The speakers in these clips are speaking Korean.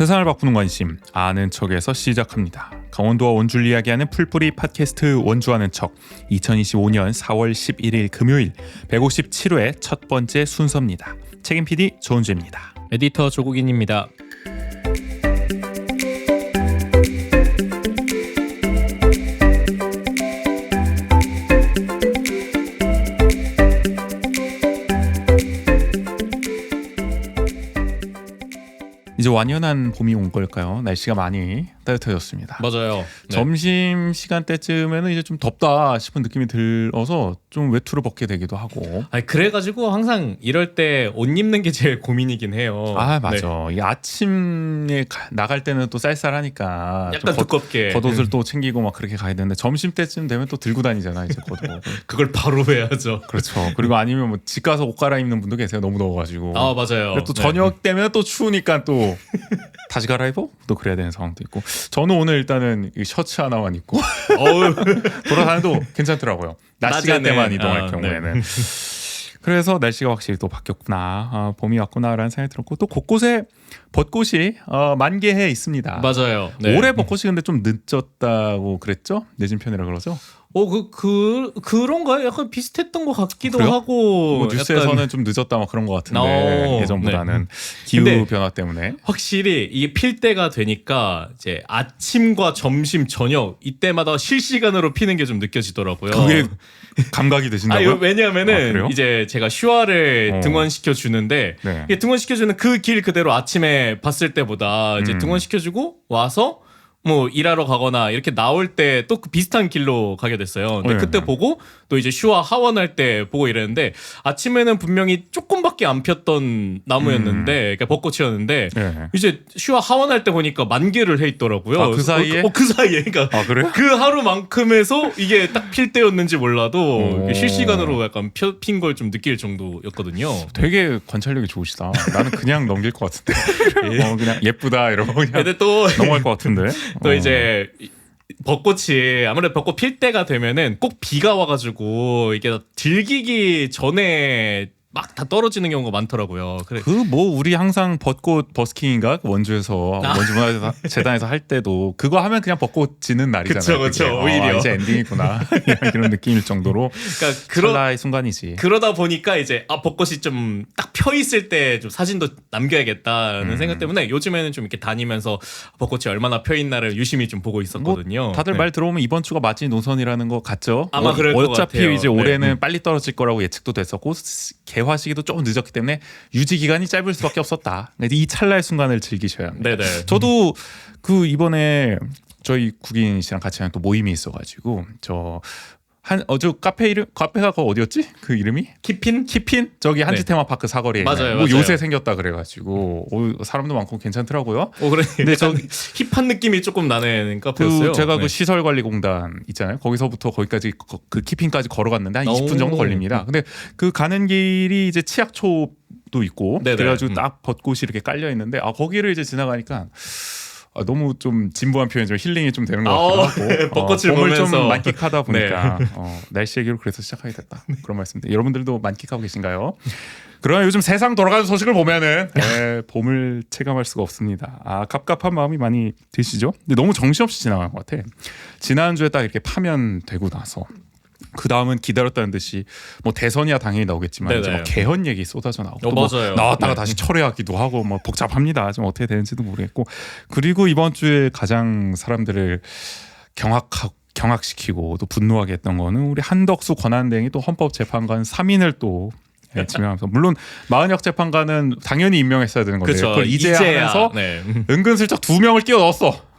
세상을 바꾸는 관심 아는 척에서 시작합니다. 강원도와 원주를 이야기하는 풀뿌리 팟캐스트 원주하는 척 2025년 4월 11일 금요일 157회 첫 번째 순서입니다. 책임 PD 조은주입니다. 에디터 조국인입니다. 이제 완연한 봄이 온 걸까요? 날씨가 많이 따뜻해졌습니다. 맞아요. 네. 점심 시간 때쯤에는 이제 좀 덥다 싶은 느낌이 들어서 좀 외투를 벗게 되기도 하고. 아니, 그래가지고 항상 이럴 때 옷 입는 게 제일 고민이긴 해요. 아 맞아. 이 아침에 나갈 때는 또 쌀쌀하니까 약간 두껍게 겉옷을 또 챙기고 막 그렇게 가야 되는데 점심 때쯤 되면 또 들고 다니잖아 이제 겉옷. 그걸 바로 해야죠. 그렇죠. 그리고 아니면 뭐 집 가서 옷 갈아입는 분도 계세요. 너무 더워가지고. 아 맞아요. 또 저녁 되면 또 추우니까 또 다시 갈아입어? 또 그래야 되는 상황도 있고. 저는 오늘 일단은 이 셔츠 하나만 입고 돌아다녀도 괜찮더라고요. 낮 시간대만 이동할 경우에는. 네. 그래서 날씨가 확실히 또 바뀌었구나. 봄이 왔구나라는 생각이 들었고 또 곳곳에 벚꽃이 만개해 있습니다. 맞아요. 네. 올해 벚꽃이 근데 좀 늦었다고 그랬죠? 늦은 편이라 그러죠? 그런가요? 약간 비슷했던 것 같기도 그래요? 하고. 뭐 뉴스에서는 약간... 좀 늦었다 막 그런 것 같은데 예전보다는 기후 변화 때문에. 확실히 이게 필 때가 되니까 이제 아침과 점심, 저녁 이때마다 실시간으로 피는 게 좀 느껴지더라고요. 그게 감각이 되신다고요? 왜냐하면은 이제 제가 슈아를 등원시켜 주는데 네. 등원시켜 주는 그 길 그대로 아침에 봤을 때보다 이제 등원시켜 주고 와서 뭐 일하러 가거나 이렇게 나올 때 또 그 비슷한 길로 가게 됐어요. 근데 그때 보고 또 이제 슈아 하원할 때 보고 이랬는데 아침에는 분명히 조금밖에 안 폈던 나무였는데 그러니까 벚꽃이었는데 이제 슈아 하원할 때 보니까 만개를 해 있더라고요. 그 사이에? 그 사이에 그러니까 그래? 그 하루만큼에서 이게 딱 필 때였는지 몰라도 실시간으로 약간 핀 걸 좀 느낄 정도였거든요. 되게 관찰력이 좋으시다. 나는 그냥 넘길 것 같은데. 그냥 예쁘다 이러고 그냥 근데 또 넘어갈 것 같은데. 또 이제 벚꽃이 아무래도 벚꽃 필 때가 되면은 꼭 비가 와가지고 이게 들기기 전에 막 다 떨어지는 경우가 많더라고요. 그래. 우리 항상 벚꽃 버스킹인가 원주에서 원주문화재단에서 할 때도 그거 하면 그냥 벚꽃 지는 날이잖아요. 그렇죠. 오히려 이제 엔딩이구나 이런 느낌일 정도로. 그러니까 찰나의 순간이지. 그러다 보니까 이제 벚꽃이 좀 딱 펴 있을 때 좀 사진도 남겨야겠다는 생각 때문에 요즘에는 좀 이렇게 다니면서 벚꽃이 얼마나 펴 있나를 유심히 좀 보고 있었거든요. 다들 말 들어오면 이번 주가 맞이 노선이라는 거 같죠? 아마 그럴 것 어차피 같아요. 이제 올해는 빨리 떨어질 거라고 예측도 됐었고 개화 시기도 조금 늦었기 때문에 유지 기간이 짧을 수밖에 없었다. 이 찰나의 순간을 즐기셔야 합니다. 네네. 저도 이번에 저희 국인 씨랑 같이 하는 또 모임이 있어가지고 저 카페 이름 카페가 어디였지? 그 이름이 키핀 저기 한지 테마파크 사거리에 맞아요. 요새 생겼다 그래가지고 사람도 많고 괜찮더라고요. 그래. 근데 저 힙한 느낌이 조금 나는 카페였어요. 제가 그 시설관리공단 있잖아요. 거기서부터 거기까지 그 키핀까지 걸어갔는데 한 20분 정도 걸립니다. 근데 그 가는 길이 이제 치약초도 있고 그래가지고 딱 벚꽃이 이렇게 깔려 있는데 거기를 이제 지나가니까. 너무 좀 진부한 표현이 좀 힐링이 좀 되는 것 같기도 하고 벚꽃을 봄을 보면서 좀 만끽하다 보니까 날씨 얘기로 그래서 시작하게 됐다. 그런 말씀인데 여러분들도 만끽하고 계신가요? 그러나 요즘 세상 돌아가는 소식을 보면은 봄을 체감할 수가 없습니다. 갑갑한 마음이 많이 드시죠? 근데 너무 정신없이 지나간 것 같아. 지난주에 딱 이렇게 파면되고 나서 그 다음은 기다렸다는 듯이 뭐 대선이야 당연히 나오겠지만 이제 막 개헌 얘기 쏟아져 나오고 맞아요. 나왔다가 다시 철회하기도 하고 뭐 복잡합니다. 좀 어떻게 되는지도 모르겠고 그리고 이번 주에 가장 사람들을 경악시키고 또 분노하게 했던 거는 우리 한덕수 권한대행이 또 헌법재판관 3인을 또 지명하면서 물론 마은혁 재판관은 당연히 임명했어야 되는 건데 그걸 이제야 하면서 은근슬쩍 2명을 끼워 넣었어.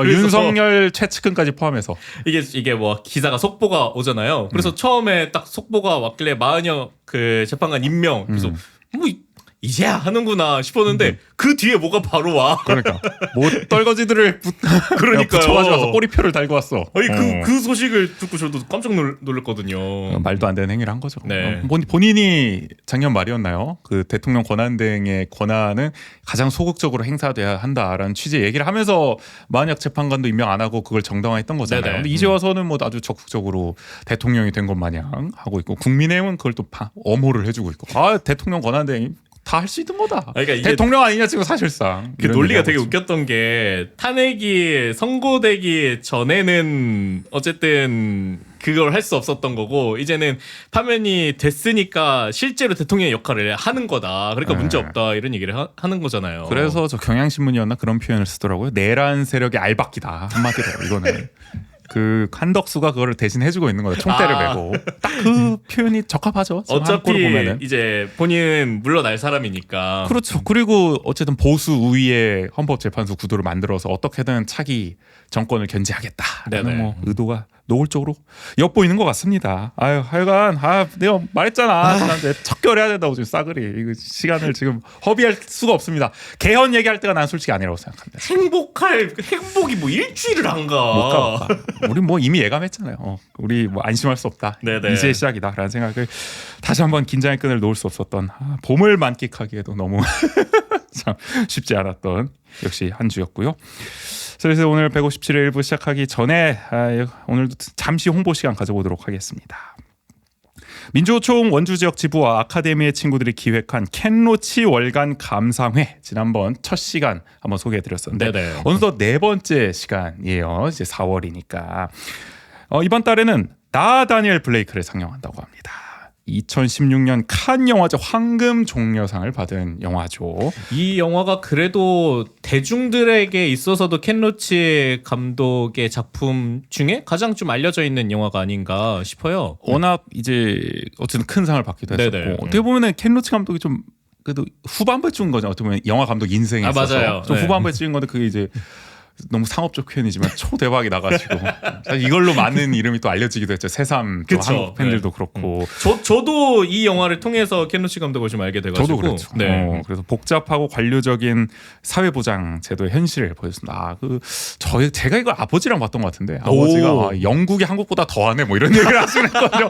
윤석열 최측근까지 포함해서 이게 뭐 기사가 속보가 오잖아요. 그래서 처음에 딱 속보가 왔길래 마은혁 그 재판관 임명 그래서 뭐 이제야 하는구나 싶었는데 그 뒤에 뭐가 바로 와. 그러니까 뭐 떨거지들을 붙여가지고 와서 꼬리표를 달고 왔어. 그 소식을 듣고 저도 깜짝 놀랐거든요. 말도 안 되는 행위를 한 거죠. 본인이 작년 말이었나요? 그 대통령 권한대행의 권한은 가장 소극적으로 행사돼야 한다라는 취지의 얘기를 하면서 마은혁 재판관도 임명 안 하고 그걸 정당화했던 거잖아요. 근데 이제 와서는 뭐 아주 적극적으로 대통령이 된 것 마냥 하고 있고 국민의힘은 그걸 또 엄호를 해주고 있고 대통령 권한대행이 다 할 수 있는 거다. 그러니까 이게 대통령 아니냐 지금 사실상. 그 논리가 되게 웃겼던 게 탄핵이 선고되기 전에는 어쨌든 그걸 할 수 없었던 거고 이제는 파면이 됐으니까 실제로 대통령의 역할을 하는 거다. 그러니까 문제 없다 이런 얘기를 하는 거잖아요. 그래서 저 경향신문이었나 그런 표현을 쓰더라고요. 내란 세력의 알박기다 한마디로 이거는. 그 한덕수가 그거를 대신 해주고 있는 거예요. 총대를 메고 딱 그 표현이 적합하죠. 어차피 보면은. 이제 본인은 물러날 사람이니까. 그렇죠. 그리고 어쨌든 보수 우위의 헌법재판소 구도를 만들어서 어떻게든 차기 정권을 견제하겠다라는 네네. 뭐 의도가 노골적으로 엿보이는 것 같습니다. 아유 하여간 내가 말했잖아. 지난주에 척결해야 된다고 지금 싸그리 이거 시간을 지금 허비할 수가 없습니다. 개헌 얘기할 때가 난 솔직히 아니라고 생각합니다. 행복이 뭐 일주일을 안 가. 못 가. 우리 뭐 이미 예감했잖아요. 우리 뭐 안심할 수 없다. 네네. 이제 시작이다라는 생각을 다시 한번 긴장의 끈을 놓을 수 없었던 봄을 만끽하기에도 너무 참 쉽지 않았던 역시 한 주였고요. 그래서 오늘 157회 일부 시작하기 전에 오늘도 잠시 홍보 시간 가져보도록 하겠습니다. 민주노총 원주지역 지부와 아카데미의 친구들이 기획한 캔로치 월간 감상회 지난번 첫 시간 한번 소개해드렸었는데 네네. 어느덧 네 번째 시간이에요. 이제 4월이니까 이번 달에는 나 다니엘 블레이크를 상영한다고 합니다. 2016년 칸 영화제 황금 종려상을 받은 영화죠. 이 영화가 그래도 대중들에게 있어서도 켄 로치 감독의 작품 중에 가장 좀 알려져 있는 영화가 아닌가 싶어요. 워낙 이제 어쨌든 큰 상을 받기도 했었고 네네. 어떻게 보면은 켄 로치 감독이 좀 그래도 후반부에 찍은 거죠. 어떻게 보면 영화 감독 인생에 있어서 맞아요. 좀 네. 후반부에 찍은 건데 그게 이제 너무 상업적 표현이지만 초대박이 나가지고 사실 이걸로 많은 이름이 또 알려지기도 했죠. 새삼 또 그쵸. 한국 팬들도 그렇고 저도 이 영화를 통해서 켄 로치 감독을 좀 알게 돼가지고 저도 그렇죠. 네. 그래서 복잡하고 관료적인 사회보장 제도의 현실을 보여줬습니다. 제가 이걸 아버지랑 봤던 것 같은데 아버지가 영국이 한국보다 더하네 뭐 이런 얘기를 하시거든요.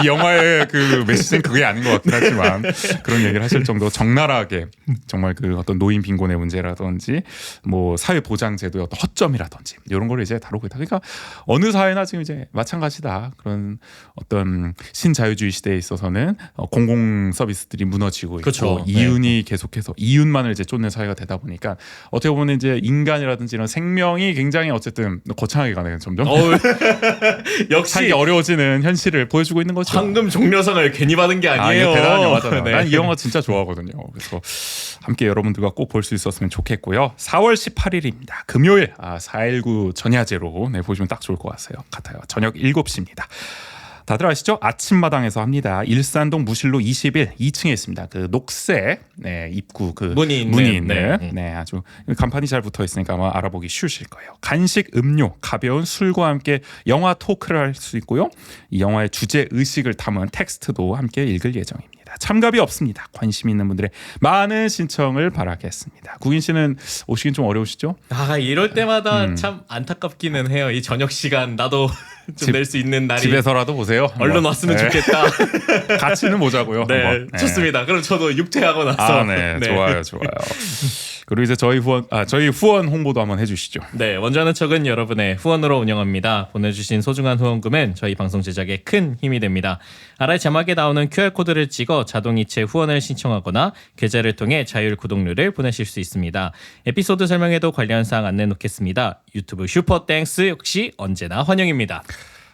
이 영화의 그 메시지는 그게 아닌 것 같긴 하지만 그런 얘기를 하실 정도 적나라하게 정말 그 어떤 노인 빈곤의 문제라든지 뭐 사회보장 제도의 어떤 허점이라든지 이런 걸 이제 다루고 있다. 그러니까 어느 사회나 지금 이제 마찬가지다. 그런 어떤 신자유주의 시대에 있어서는 공공 서비스들이 무너지고 있고 그렇죠. 이윤이 계속해서 이윤만을 이제 쫓는 사회가 되다 보니까 어떻게 보면 이제 인간이라든지 이런 생명이 굉장히 어쨌든 거창하게 가네요. 점점 역시 살기 어려워지는 현실을 보여주고 있는 거죠. 황금 종려상을 괜히 받은 게 아니에요. 이거 대단한 영화잖아요. 네. 난 이 영화 진짜 좋아하거든요. 그래서 함께 여러분들과 꼭 볼 수 있었으면 좋겠고요. 4월 18일입니다. 금요일 4.19 전야제로 보시면 딱 좋을 것 같아요. 저녁 7시입니다. 다들 아시죠? 아침마당에서 합니다. 일산동 무실로 21 2층에 있습니다. 그 녹색 입구 그 문이 있는 아주 간판이 잘 붙어 있으니까 아마 알아보기 쉬우실 거예요. 간식, 음료, 가벼운 술과 함께 영화 토크를 할 수 있고요. 이 영화의 주제 의식을 담은 텍스트도 함께 읽을 예정입니다. 참가비 없습니다. 관심 있는 분들의 많은 신청을 바라겠습니다. 국인 씨는 오시긴 좀 어려우시죠? 이럴 때마다 참 안타깝기는 해요. 이 저녁 시간 나도 좀 낼 수 있는 날이 집에서라도 보세요. 얼른 왔으면 좋겠다. 같이는 보자고요. 네, 한번. 좋습니다. 그럼 저도 육퇴하고 나서 네. 좋아요. 그리고 이제 저희 후원 홍보도 한번 해주시죠. 네, 원하는 척은 여러분의 후원으로 운영합니다. 보내주신 소중한 후원금은 저희 방송 제작에 큰 힘이 됩니다. 아래 자막에 나오는 QR코드를 찍어 자동이체 후원을 신청하거나 계좌를 통해 자율 구독료를 보내실 수 있습니다. 에피소드 설명에도 관련 사항 안내 놓겠습니다. 유튜브 슈퍼땡스 역시 언제나 환영입니다.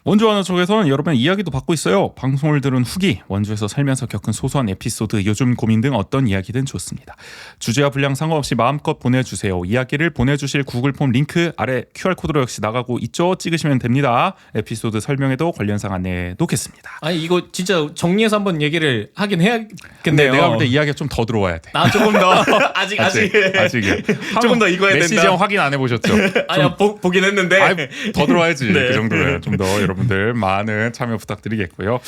원주 하나 쪽에서는 여러분의 이야기도 받고 있어요. 방송을 들은 후기, 원주에서 살면서 겪은 소소한 에피소드, 요즘 고민 등 어떤 이야기든 좋습니다. 주제와 분량 상관없이 마음껏 보내주세요. 이야기를 보내주실 구글 폼 링크 아래 QR코드로 역시 나가고 있죠. 찍으시면 됩니다. 에피소드 설명에도 관련사항 안내해 놓겠습니다. 이거 진짜 정리해서 한번 얘기를 하긴 해야겠네요. 근데 내가 볼 때 이야기가 좀 더 들어와야 돼. 조금 더 아직이야. 조금 더 익어야 된다. 메시지 형 확인 안 해보셨죠? 보긴 했는데 더 들어와야지. 네. 그 정도면 좀 더 여러분들 많은 참여 부탁드리겠고요.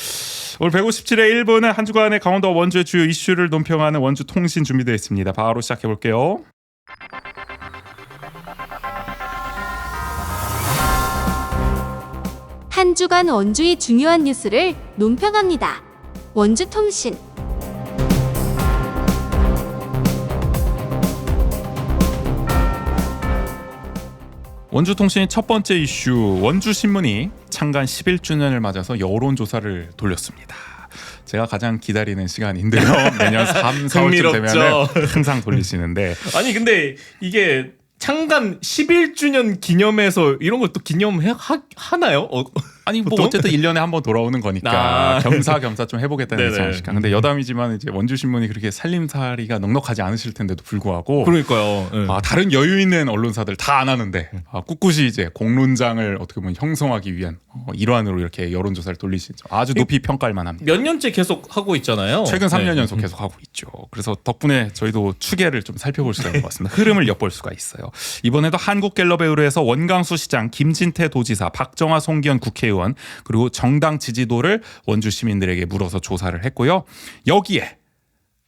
오늘 157회 1부는 한 주간의 강원도 원주의 주요 이슈를 논평하는 원주 통신 준비되어 있습니다. 바로 시작해 볼게요. 한 주간 원주의 중요한 뉴스를 논평합니다. 원주 통신. 원주통신의 첫 번째 이슈, 원주신문이 창간 11주년을 맞아서 여론조사를 돌렸습니다. 그렇습니다. 제가 가장 기다리는 시간인데요. 매년 3, 4월쯤 되면 항상 돌리시는데 아니 근데 이게 창간 11주년 기념해서 이런 걸 또 기념하나요? 아니 뭐 보통? 어쨌든 1년에 한 번 돌아오는 거니까 겸사겸사 좀 해보겠다는 네네. 의지 아닐까. 근데 여담이지만 이제 원주신문이 그렇게 살림살이가 넉넉하지 않으실 텐데도 불구하고 그러니까요. 네. 다른 여유 있는 언론사들 다 안 하는데 꿋꿋이 이제 공론장을 어떻게 보면 형성하기 위한 일환으로 이렇게 여론조사를 돌리시죠. 아주 높이 평가할 만합니다. 몇 년째 계속 하고 있잖아요. 최근 3년 네. 연속 계속 하고 있죠. 그래서 덕분에 저희도 추계를 좀 살펴볼 수가 있는 것 같습니다. 흐름을 엿볼 수가 있어요. 이번에도 한국갤럽에 의뢰해서 원광수 시장, 김진태 도지사, 박정화 송기현 국회의원 그리고 정당 지지도를 원주 시민들에게 물어서 조사를 했고요. 여기에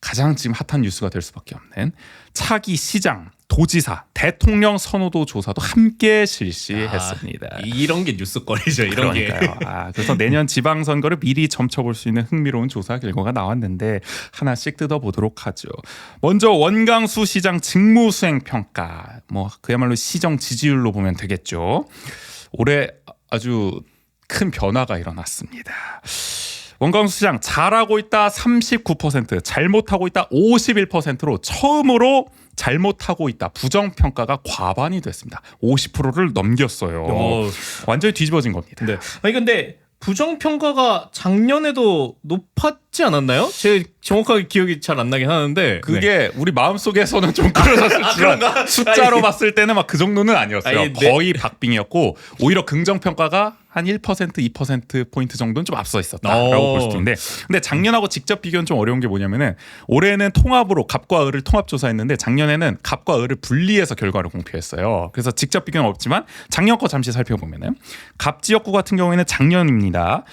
가장 지금 핫한 뉴스가 될 수밖에 없는 차기 시장, 도지사, 대통령 선호도 조사도 함께 실시했습니다. 이런 게 뉴스거리죠. 이런 그러니까요. 게. 그래서 내년 지방선거를 미리 점쳐볼 수 있는 흥미로운 조사 결과가 나왔는데 하나씩 뜯어보도록 하죠. 먼저 원광수 시장 직무수행 평가. 뭐 그야말로 시정 지지율로 보면 되겠죠. 올해 아주 큰 변화가 일어났습니다. 원광수 시장 잘하고 있다 39%, 잘못하고 있다 51%로 처음으로 잘못하고 있다 부정평가가 과반이 됐습니다. 50%를 넘겼어요. 완전히 뒤집어진 겁니다. 네. 아니 근데 부정평가가 작년에도 높았지 않았나요? 제 정확하게 기억이 잘 안 나긴 하는데 그게 우리 마음속에서는 좀 그러셨지만 숫자로 아니, 봤을 때는 막 그 정도는 아니었어요. 아니, 네. 거의 박빙이었고 오히려 긍정평가가 한 1%, 2%포인트 정도는 좀 앞서 있었다라고 볼 수도 있는데 근데 작년하고 직접 비교는 좀 어려운 게 뭐냐면은 올해는 통합으로 갑과 을을 통합조사했는데 작년에는 갑과 을을 분리해서 결과를 공표했어요. 그래서 직접 비교는 없지만 작년 거 잠시 살펴보면은 갑 지역구 같은 경우에는 작년입니다.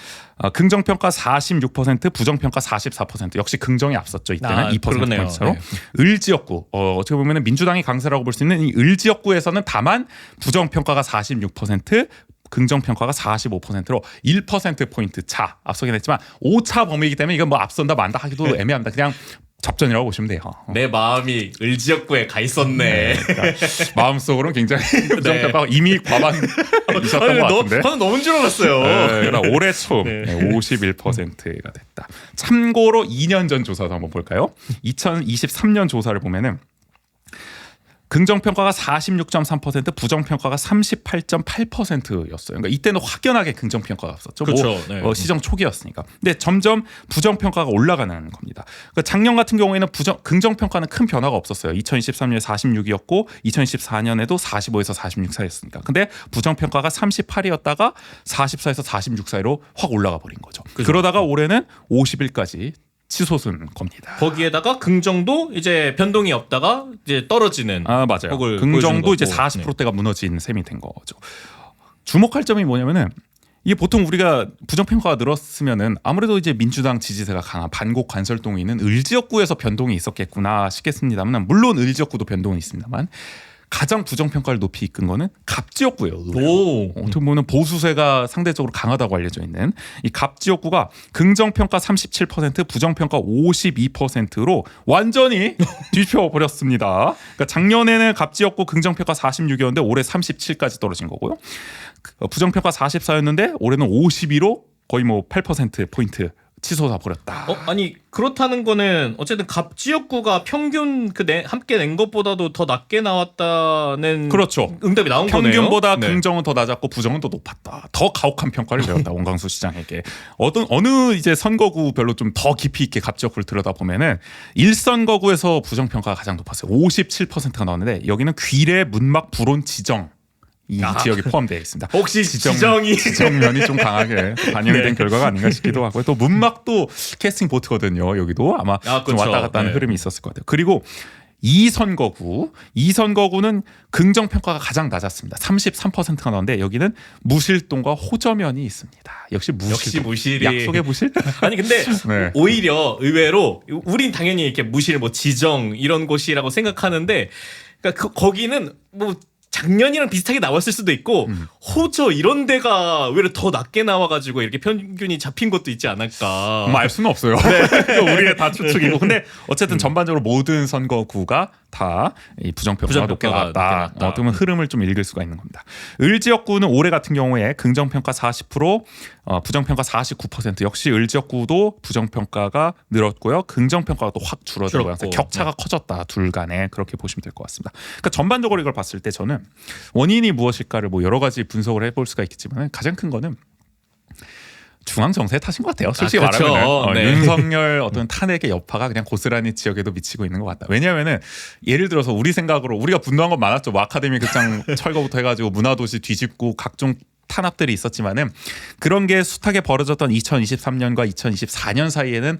긍정평가 46%, 부정평가 44%. 역시 긍정이 앞섰죠. 이때는 2%포인트 차로. 네. 을 지역구. 어떻게 보면 민주당이 강세라고 볼 수 있는 이 을 지역구에서는 다만 부정평가가 46%, 긍정평가가 45%로 1%포인트 차 앞서긴 했지만 오차 범위이기 때문에 이건 뭐 앞선다 만다 하기도 애매합니다. 그냥 접전이라고 보시면 돼요. 내 마음이 을지역구에 가 있었네. 그러니까 마음속으로는 굉장히 부정평가가 이미 과반이셨던 것 같은데. 저는 너무 줄 알았어요. 그러나 올해 초 51%가 됐다. 참고로 2년 전 조사도 한번 볼까요? 2023년 조사를 보면은 긍정평가가 46.3%, 부정평가가 38.8%였어요. 그러니까 이때는 확연하게 긍정평가가 없었죠. 그렇죠. 시정 초기였으니까. 근데 점점 부정평가가 올라가는 겁니다. 그러니까 작년 같은 경우에는 긍정평가는 큰 변화가 없었어요. 2023년에 46이었고 2024년에도 45에서 46 사이였으니까. 근데 부정평가가 38이었다가 44에서 46 사이로 확 올라가 버린 거죠. 그죠. 그러다가 올해는 50일까지 치솟은 겁니다. 거기에다가 긍정도 이제 변동이 없다가 이제 떨어지는. 맞아요. 폭을 긍정도 보여주는 이제 거고. 40%대가 무너진 셈이 된 거죠. 주목할 점이 뭐냐면은 이게 보통 우리가 부정평가가 늘었으면은 아무래도 이제 민주당 지지세가 강한 반곡 관설동에 있는 을 지역구에서 변동이 있었겠구나 싶겠습니다만 물론 을 지역구도 변동은 있습니다만 가장 부정평가를 높이 이끈 거는 갑 지역구예요. 어떻게 보면 보수세가 상대적으로 강하다고 알려져 있는 이 갑 지역구가 긍정평가 37%, 부정평가 52%로 완전히 뒤집혀 버렸습니다. 그러니까 작년에는 갑 지역구 긍정평가 46이었는데 올해 37까지 떨어진 거고요. 부정평가 44였는데 올해는 52로 거의 뭐 8%포인트 치솟아 버렸다. 아니 그렇다는 거는 어쨌든 갑 지역구가 평균 함께 낸 것보다도 더 낮게 나왔다는 그렇죠. 응답이 나온 거네요. 평균보다 네. 긍정은 더 낮았고 부정은 더 높았다. 더 가혹한 평가를 내렸다. 원광수 시장에게. 어느 이제 선거구별로 좀 더 깊이 있게 갑 지역구를 들여다 보면은 1선거구에서 부정평가가 가장 높았어요. 57%가 나왔는데 여기는 귀례, 문막, 불온, 지정 이 지역이 포함되어 있습니다. 혹시 지정면이 좀 강하게 반영이 된 결과가 아닌가 싶기도 하고요. 또 문막도 캐스팅 보트거든요. 여기도 아마 좀 그렇죠. 왔다 갔다 하는 네. 흐름이 있었을 것 같아요. 그리고 이 선거구는 긍정평가가 가장 낮았습니다. 33%가 나왔는데 여기는 무실동과 호저면이 있습니다. 역시 무실이 약속의 무실? 아니 근데 네. 오히려 의외로 우린 당연히 이렇게 무실 뭐 지정 이런 곳이라고 생각하는데 그러니까 거기는 뭐 작년이랑 비슷하게 나왔을 수도 있고 호저 이런 데가 오히려 더 낮게 나와가지고 이렇게 평균이 잡힌 것도 있지 않을까. 알 수는 없어요. 네. 우리의 다 추측이고. 근데 어쨌든 전반적으로 모든 선거구가 다 이 부정평가가 높게 나왔다. 어떻게 보면 흐름을 좀 읽을 수가 있는 겁니다. 을 지역구는 올해 같은 경우에 긍정평가 40%, 부정평가 49% 역시 을지역구도 부정평가가 늘었고요. 긍정평가가 또 확 줄어들고요. 줄었고. 격차가 커졌다 둘 간에 그렇게 보시면 될 것 같습니다. 그러니까 전반적으로 이걸 봤을 때 저는 원인이 무엇일까를 뭐 여러 가지 분석을 해볼 수가 있겠지만 가장 큰 거는 중앙 정세 탓인 것 같아요. 솔직히 그쵸. 말하면 네. 윤석열 어떤 탄핵의 여파가 그냥 고스란히 지역에도 미치고 있는 것 같다. 왜냐하면은 예를 들어서 우리 생각으로 우리가 분노한 건 많았죠. 뭐 아카데미 극장 철거부터 해가지고 문화도시 뒤집고 각종 탄압들이 있었지만은 그런 게 숱하게 벌어졌던 2023년과 2024년 사이에는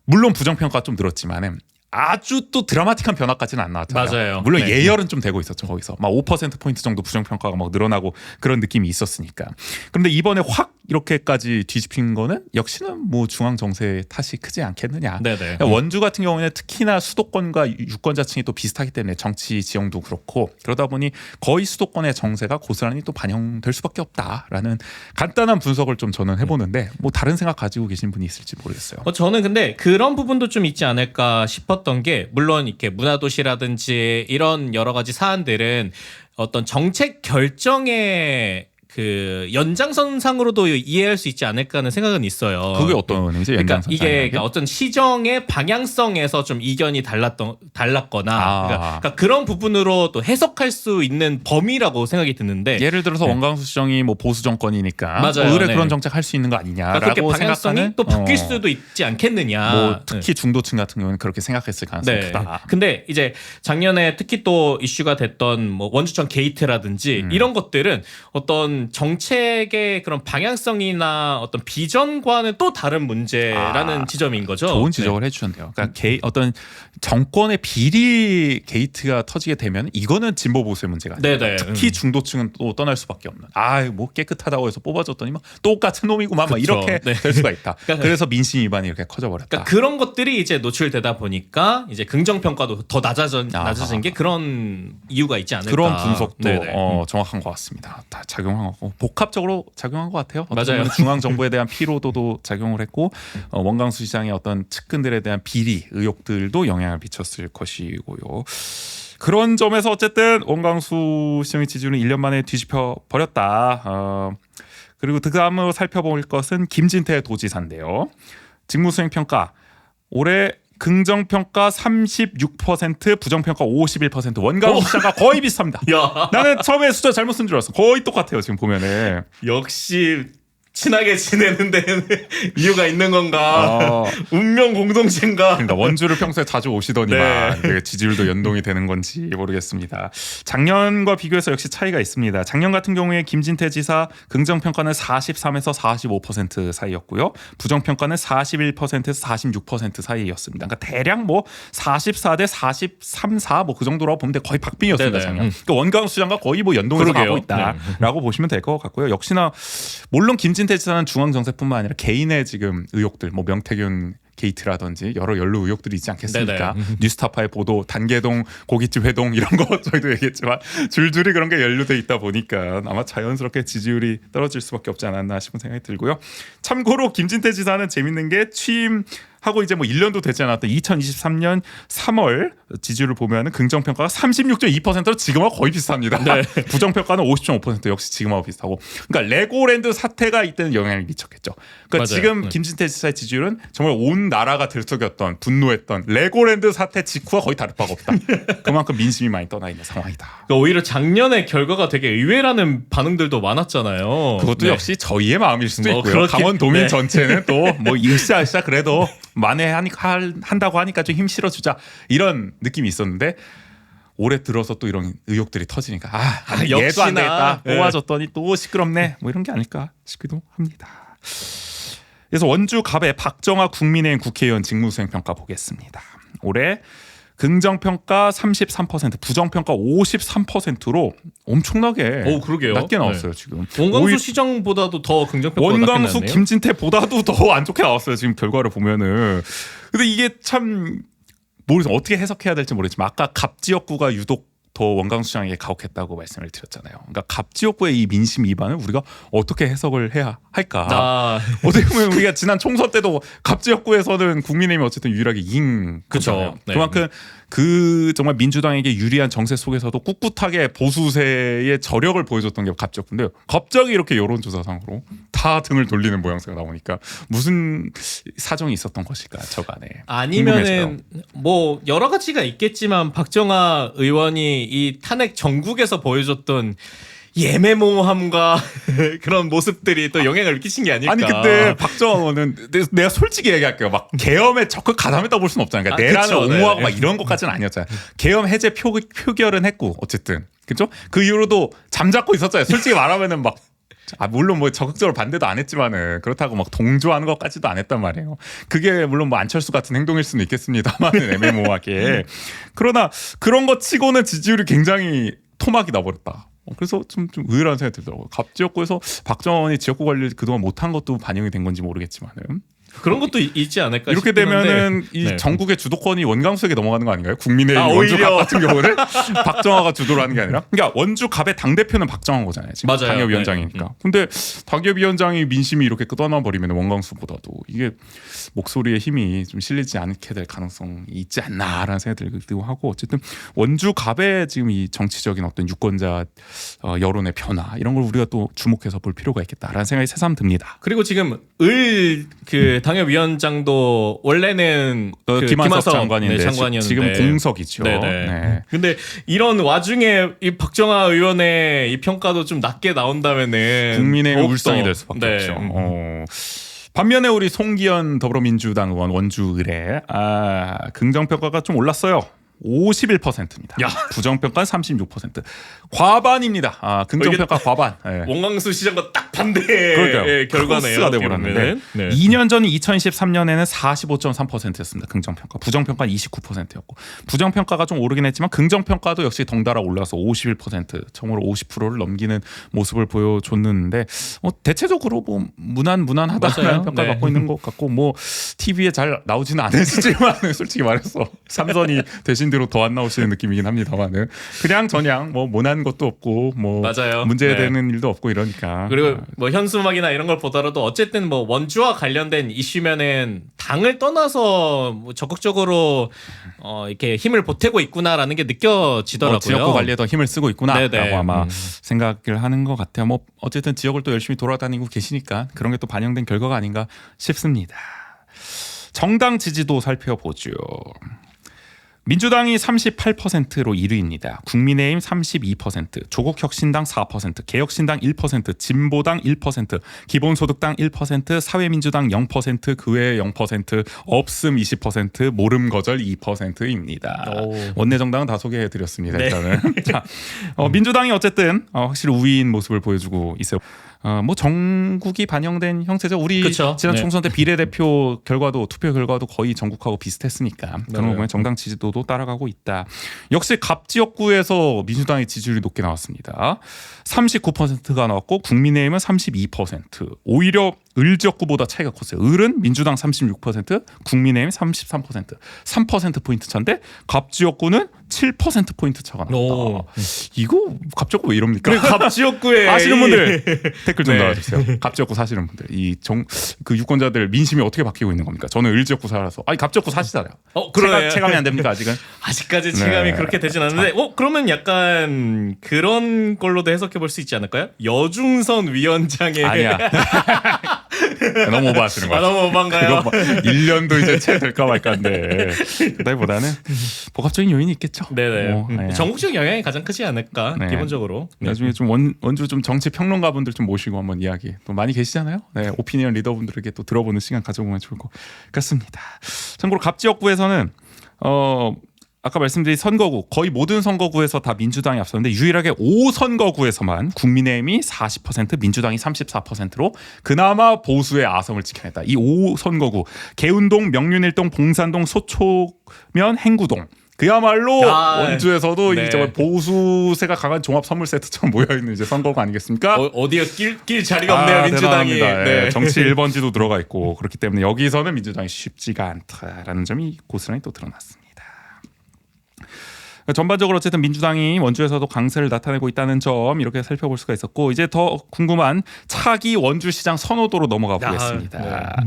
물론 부정평가가 좀 늘었지만은 아주 또 드라마틱한 변화까지는 안 나왔잖아요. 맞아요. 물론 네. 예열은 좀 되고 있었죠. 거기서 막 5%포인트 정도 부정평가가 막 늘어나고 그런 느낌이 있었으니까. 그런데 이번에 확 이렇게까지 뒤집힌 거는 역시는 뭐 중앙 정세 탓이 크지 않겠느냐. 네네. 원주 같은 경우는 특히나 수도권과 유권자층이 또 비슷하기 때문에 정치 지형도 그렇고 그러다 보니 거의 수도권의 정세가 고스란히 또 반영될 수밖에 없다라는 간단한 분석을 좀 저는 해보는데 뭐 다른 생각 가지고 계신 분이 있을지 모르겠어요. 저는 근데 그런 부분도 좀 있지 않을까 싶었던 게 물론 이렇게 문화도시라든지 이런 여러 가지 사안들은 어떤 정책 결정의 그 연장선상으로도 이해할 수 있지 않을까 하는 생각은 있어요. 그게 어떤 의미죠? 그러니까 연장선 이게 상이라는 게? 그러니까 어떤 시정의 방향성에서 좀 이견이 달랐거나 아. 그러니까 그런 부분으로 또 해석할 수 있는 범위라고 생각이 드는데 예를 들어서 네. 원광수 시정이 뭐 보수 정권이니까 맞아요. 의뢰 네. 그런 정책 할 수 있는 거 그러니까 아니냐라고 그렇게 방향성이 생각하는 또 바뀔 수도 있지 않겠느냐. 뭐 특히 중도층 같은 경우는 그렇게 생각했을 가능성이 네. 크다. 근데 이제 작년에 특히 또 이슈가 됐던 뭐 원주청 게이트라든지 이런 것들은 어떤 정책의 그런 방향성이나 어떤 비전과는 또 다른 문제라는 지점인 거죠. 좋은 지적을 해주셨네요. 그러니까 어떤 정권의 비리 게이트가 터지게 되면 이거는 진보 보수의 문제가 아니에요. 네네. 특히 중도층은 또 떠날 수밖에 없는. 뭐 깨끗하다고 해서 뽑아줬더니 막 똑같은 놈이구만 막 그쵸. 이렇게 네. 될 수가 있다. 그러니까 그래서 민심 위반이 이렇게 커져버렸다. 그러니까 그런 것들이 이제 노출되다 보니까 이제 긍정 평가도 더 낮아진 게 그런 이유가 있지 않을까. 그런 분석도 네네. 정확한 것 같습니다. 다 작용하고 복합적으로 작용한 것 같아요. 맞아요. 중앙 정부에 대한 피로도도 작용을 했고 원광수 시장의 어떤 측근들에 대한 비리 의혹들도 영향을 미쳤을 것이고요. 그런 점에서 어쨌든 원광수 시장의 지지율은 1년 만에 뒤집혀 버렸다. 그리고 그 다음으로 살펴볼 것은 김진태 도지사인데요. 직무수행 평가 올해 긍정평가 36%, 부정평가 51%. 원광수 시장과 거의 비슷합니다. 야, 나는 처음에 숫자 잘못 쓴 줄 알았어. 거의 똑같아요. 지금 보면은. 역시 친하게 지내는 데는 이유가 있는 건가? 운명 공동체인가? 그러니까 원주를 평소에 자주 오시더니만 네. 그 지지율도 연동이 되는 건지 모르겠습니다. 작년과 비교해서 역시 차이가 있습니다. 작년 같은 경우에 김진태 지사 긍정평가는 43에서 45% 사이였고요. 부정평가는 41%에서 46% 사이였습니다. 그러니까 대략 뭐 44대 43, 4 뭐 그 정도라고 보면 돼. 거의 박빙이었습니다. 네네. 작년. 그러니까 원광수 시장과 거의 뭐 연동해서 그러게요. 가고 있다라고 보시면 될 것 같고요. 역시나 물론 김진태 지사는 중앙 정세뿐만 아니라 개인의 지금 의혹들, 뭐 명태균 게이트라든지 여러 연루 의혹들이 있지 않겠습니까? 네네. 뉴스타파의 보도, 단계동 고깃집 회동 이런 거 저희도 얘기했지만 줄줄이 그런 게 연루돼 있다 보니까 아마 자연스럽게 지지율이 떨어질 수밖에 없지 않았나 싶은 생각이 들고요. 참고로 김진태 지사는 재밌는 게 취임하고 이제 뭐 1년도 되지 않았던 2023년 3월 지지율을 보면은 긍정평가가 36.2%로 지금하고 거의 비슷합니다. 네. 부정평가는 50.5% 역시 지금하고 비슷하고. 그러니까 레고랜드 사태가 이때는 영향을 미쳤겠죠. 그러니까 맞아요. 지금 네. 김진태 지사의 지지율은 정말 온 나라가 들썩였던 분노했던 레고랜드 사태 직후와 거의 다를 바가 없다. 그만큼 민심이 많이 떠나 있는 상황이다. 그러니까 오히려 작년에 결과가 되게 의외라는 반응들도 많았잖아요. 그것도 네. 역시 저희의 마음일 수도 뭐 있고요. 그렇긴- 강원도민 네. 전체는 또 뭐 으쌰으쌰 그래도 한다고 하니까 좀 힘 실어주자 이런 느낌이 있었는데 올해 들어서 또 이런 의혹들이 터지니까 얘도 안 역시나. 되겠다 네. 뽑아줬더니 또 시끄럽네 뭐 이런 게 아닐까 싶기도 합니다. 그래서 원주 갑의 박정아 국민의힘 국회의원 직무수행 평가 보겠습니다. 올해 긍정평가 33%, 부정평가 53%로 엄청나게 오, 그러게요. 낮게 나왔어요. 네. 지금 원광수 오히려 시장보다도 더 긍정평가가 원광수 낮게 나왔네요. 김진태보다도 더 안 좋게 나왔어요. 지금 결과를 보면은. 근데 이게 참 모르겠어요. 어떻게 해석해야 될지 모르겠지만 아까 갑지역구가 유독 더 원광수 시장에게 가혹했다고 말씀을 드렸잖아요. 그러니까 갑지역구의 이 민심 위반을 우리가 어떻게 해석을 해야 할까? 어떻게 보면 우리가 지난 총선 때도 갑지역구에서는 국민의힘이 어쨌든 유일하게 이긴 그쵸. 거잖아요. 네. 그만큼 그 정말 민주당에게 유리한 정세 속에서도 꿋꿋하게 보수세의 저력을 보여줬던 게 갑지였군데요. 갑자기 이렇게 여론조사상으로 다 등을 돌리는 모양새가 나오니까 무슨 사정이 있었던 것일까 저간에. 아니면은 뭐 여러 가지가 있겠지만 박정아 의원이 이 탄핵 전국에서 보여줬던 예매모호함과 그런 모습들이 또 영향을 미치신 게 아닐까. 아니 근데 박정아 의원은 내가 솔직히 얘기할게요. 막 계엄에 적극 가담했다고 볼 수는 없잖아요. 그러니까 내란을 그쵸, 옹호하고 네. 막 이런 것까지는 아니었잖아요. 계엄 해제 표결은 했고 어쨌든 그죠? 그 이후로도 잠자코 있었잖아요. 솔직히 말하면은 막 물론 뭐 적극적으로 반대도 안 했지만은 그렇다고 막 동조하는 것까지도 안 했단 말이에요. 그게 물론 뭐 안철수 같은 행동일 수는 있겠습니다만은 애매모호하게. 그러나 그런 거 치고는 지지율이 굉장히 토막이 나버렸다. 그래서 좀 의외라는 생각이 들더라고요. 갑지역구에서 박정원이 지역구 관리를 그동안 못한 것도 반영이 된 건지 모르겠지만은 그런 것도 있지 않을까 이렇게 싶긴 한데. 되면은 이 네. 전국의 주도권이 원광수에게 넘어가는 거 아닌가요? 국민의힘 원주 오히려. 갑 같은 경우는 박정화가 주도를 하는 게 아니라 그러니까 원주 갑의 당대표는 박정화인 거잖아요. 지금 맞아요. 당협위원장이니까. 네. 근데 당협위원장이 민심이 이렇게 끄덕나 버리면 원광수보다도 이게 목소리의 힘이 좀 실리지 않게 될 가능성이 있지 않나라는 생각이 들기도 하고 어쨌든 원주 갑의 지금 이 정치적인 어떤 유권자 여론의 변화 이런 걸 우리가 또 주목해서 볼 필요가 있겠다라는 생각이 새삼 듭니다. 그리고 지금 그 당협위원장도 원래는 그 김한석 장관인데 장관이었는데 지금 공석이죠. 네네. 네. 근데 이런 와중에 이 박정아 의원의 이 평가도 좀 낮게 나온다면은 국민의힘 더욱더, 울상이 될 수밖에 네. 없죠. 반면에 우리 송기현 더불어민주당 의원 원주 의뢰 긍정평가가 좀 올랐어요. 51%입니다. 야. 부정평가는 36%. 과반입니다. 긍정평가 과반. 네. 원광수 시장과 딱 반대 그러니까요. 결과네요. 크로스가 돼버렸는데 네. 2년 전 2013년에는 45.3%였습니다. 긍정평가. 부정평가는 29%였고 부정평가가 좀 오르긴 했지만 긍정평가도 역시 덩달아 올라서 51% 처음으로 50%를 넘기는 모습을 보여줬는데 대체적으로 뭐 무난하다는 맞아요. 평가를 네. 받고 있는 것 같고 뭐 TV에 잘 나오지는 않으시지만 솔직히 말해서 삼선이 대신 대로 더 안 나오시는 느낌이긴 합니다만은 그냥 전향 뭐 모난 것도 없고 뭐 맞아요. 문제되는 일도 없고 이러니까 그리고 뭐 현수막이나 이런 걸 보더라도 어쨌든 뭐 원주와 관련된 이슈면은 당을 떠나서 뭐 적극적으로 이렇게 힘을 보태고 있구나라는 게 느껴지더라고요. 지역구 관리에 더 힘을 쓰고 있구나라고 네네. 아마 생각을 하는 것 같아요. 뭐 어쨌든 지역을 또 열심히 돌아다니고 계시니까 그런 게 또 반영된 결과가 아닌가 싶습니다. 정당 지지도 살펴보죠. 민주당이 38%로 1위입니다. 국민의힘 32%, 조국혁신당 4%, 개혁신당 1%, 진보당 1%, 기본소득당 1%, 사회민주당 0%, 그 외에 0%, 없음 20%, 모름거절 2%입니다. 원내정당은 다 소개해드렸습니다. 네. 일단은 자, 민주당이 어쨌든 확실히 우위인 모습을 보여주고 있어요. 뭐 전국이 반영된 형태죠. 우리 그쵸. 지난 네. 총선 때 비례대표 결과도 투표 결과도 거의 전국하고 비슷했으니까 그런 거 보면 정당 지지도도 따라가고 있다. 역시 갑 지역구에서 민주당의 지지율이 높게 나왔습니다. 39%가 나왔고 국민의힘은 32%. 오히려 을 지역구보다 차이가 컸어요. 을은 민주당 36%, 국민의힘 33%. 3%포인트 차인데 갑 지역구는 7%포인트 차가 오. 나왔다. 이거 갑 지역구 왜 이럽니까? 그리고 갑 지역구에 아시는 분들 댓글 좀 네. 달아주세요. 갑 지역구 사시는 분들 그 유권자들 민심이 어떻게 바뀌고 있는 겁니까? 저는 을 지역구 살아서 갑 지역구 사시잖아요. 그러네요. 체감이 안 됩니까 아직은? 아직까지 체감이 네. 그렇게 되진 않는데 그러면 약간 그런 걸로도 해석해 볼 수 있지 않을까요? 여중선 위원장의 아니야. 너무 오버하시는 거야. 너무 오반가요? 그거 1년도 이제 채 될까 말까인데 그다기보다는 복합적인 요인이 있겠죠. 네네. 네. 전국적 영향이 가장 크지 않을까 네. 기본적으로. 나중에 좀 원주 좀 정치 평론가 분들 좀 모시고 한번 이야기 또 많이 계시잖아요. 네, 오피니언 리더분들에게 또 들어보는 시간 가져보면 좋을 것 같습니다. 참고로 갑 지역구에서는 아까 말씀드린 선거구 거의 모든 선거구에서 다 민주당이 앞섰는데 유일하게 5선거구에서만 국민의힘이 40% 민주당이 34%로 그나마 보수의 아성을 지켜냈다. 이 5선거구 개운동, 명륜일동, 봉산동, 소초면, 행구동 그야말로 원주에서도 네. 이 정말 보수세가 강한 종합 선물 세트처럼 모여 있는 이제 선거가 아니겠습니까? 어디에 낄 자리가 없네요 민주당이. 대단합니다. 네. 예, 정치 1번지도 들어가 있고 그렇기 때문에 여기서는 민주당이 쉽지가 않다라는 점이 고스란히 또 드러났습니다. 전반적으로 어쨌든 민주당이 원주에서도 강세를 나타내고 있다는 점 이렇게 살펴볼 수가 있었고 이제 더 궁금한 차기 원주시장 선호도로 넘어가 보겠습니다.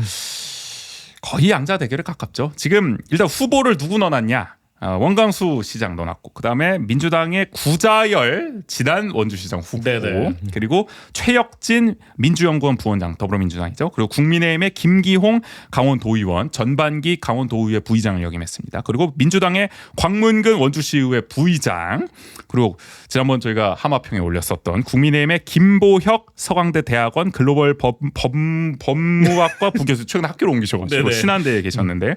거의 양자 대결에 가깝죠. 지금 일단 후보를 누구 넣어놨냐? 원광수 시장 넣어놨고 그다음에 민주당의 구자열 지난 원주시장 후보 네네. 그리고 최혁진 민주연구원 부원장 더불어민주당이죠. 그리고 국민의힘의 김기홍 강원도의원 전반기 강원도의회 부의장을 역임했습니다. 그리고 민주당의 광문근 원주시의회 부의장 그리고 지난번 저희가 하마평에 올렸었던 국민의힘의 김보혁 서강대 대학원 글로벌 법무학과 부교수 최근에 학교를 옮기셔가지고 네네. 신한대에 계셨는데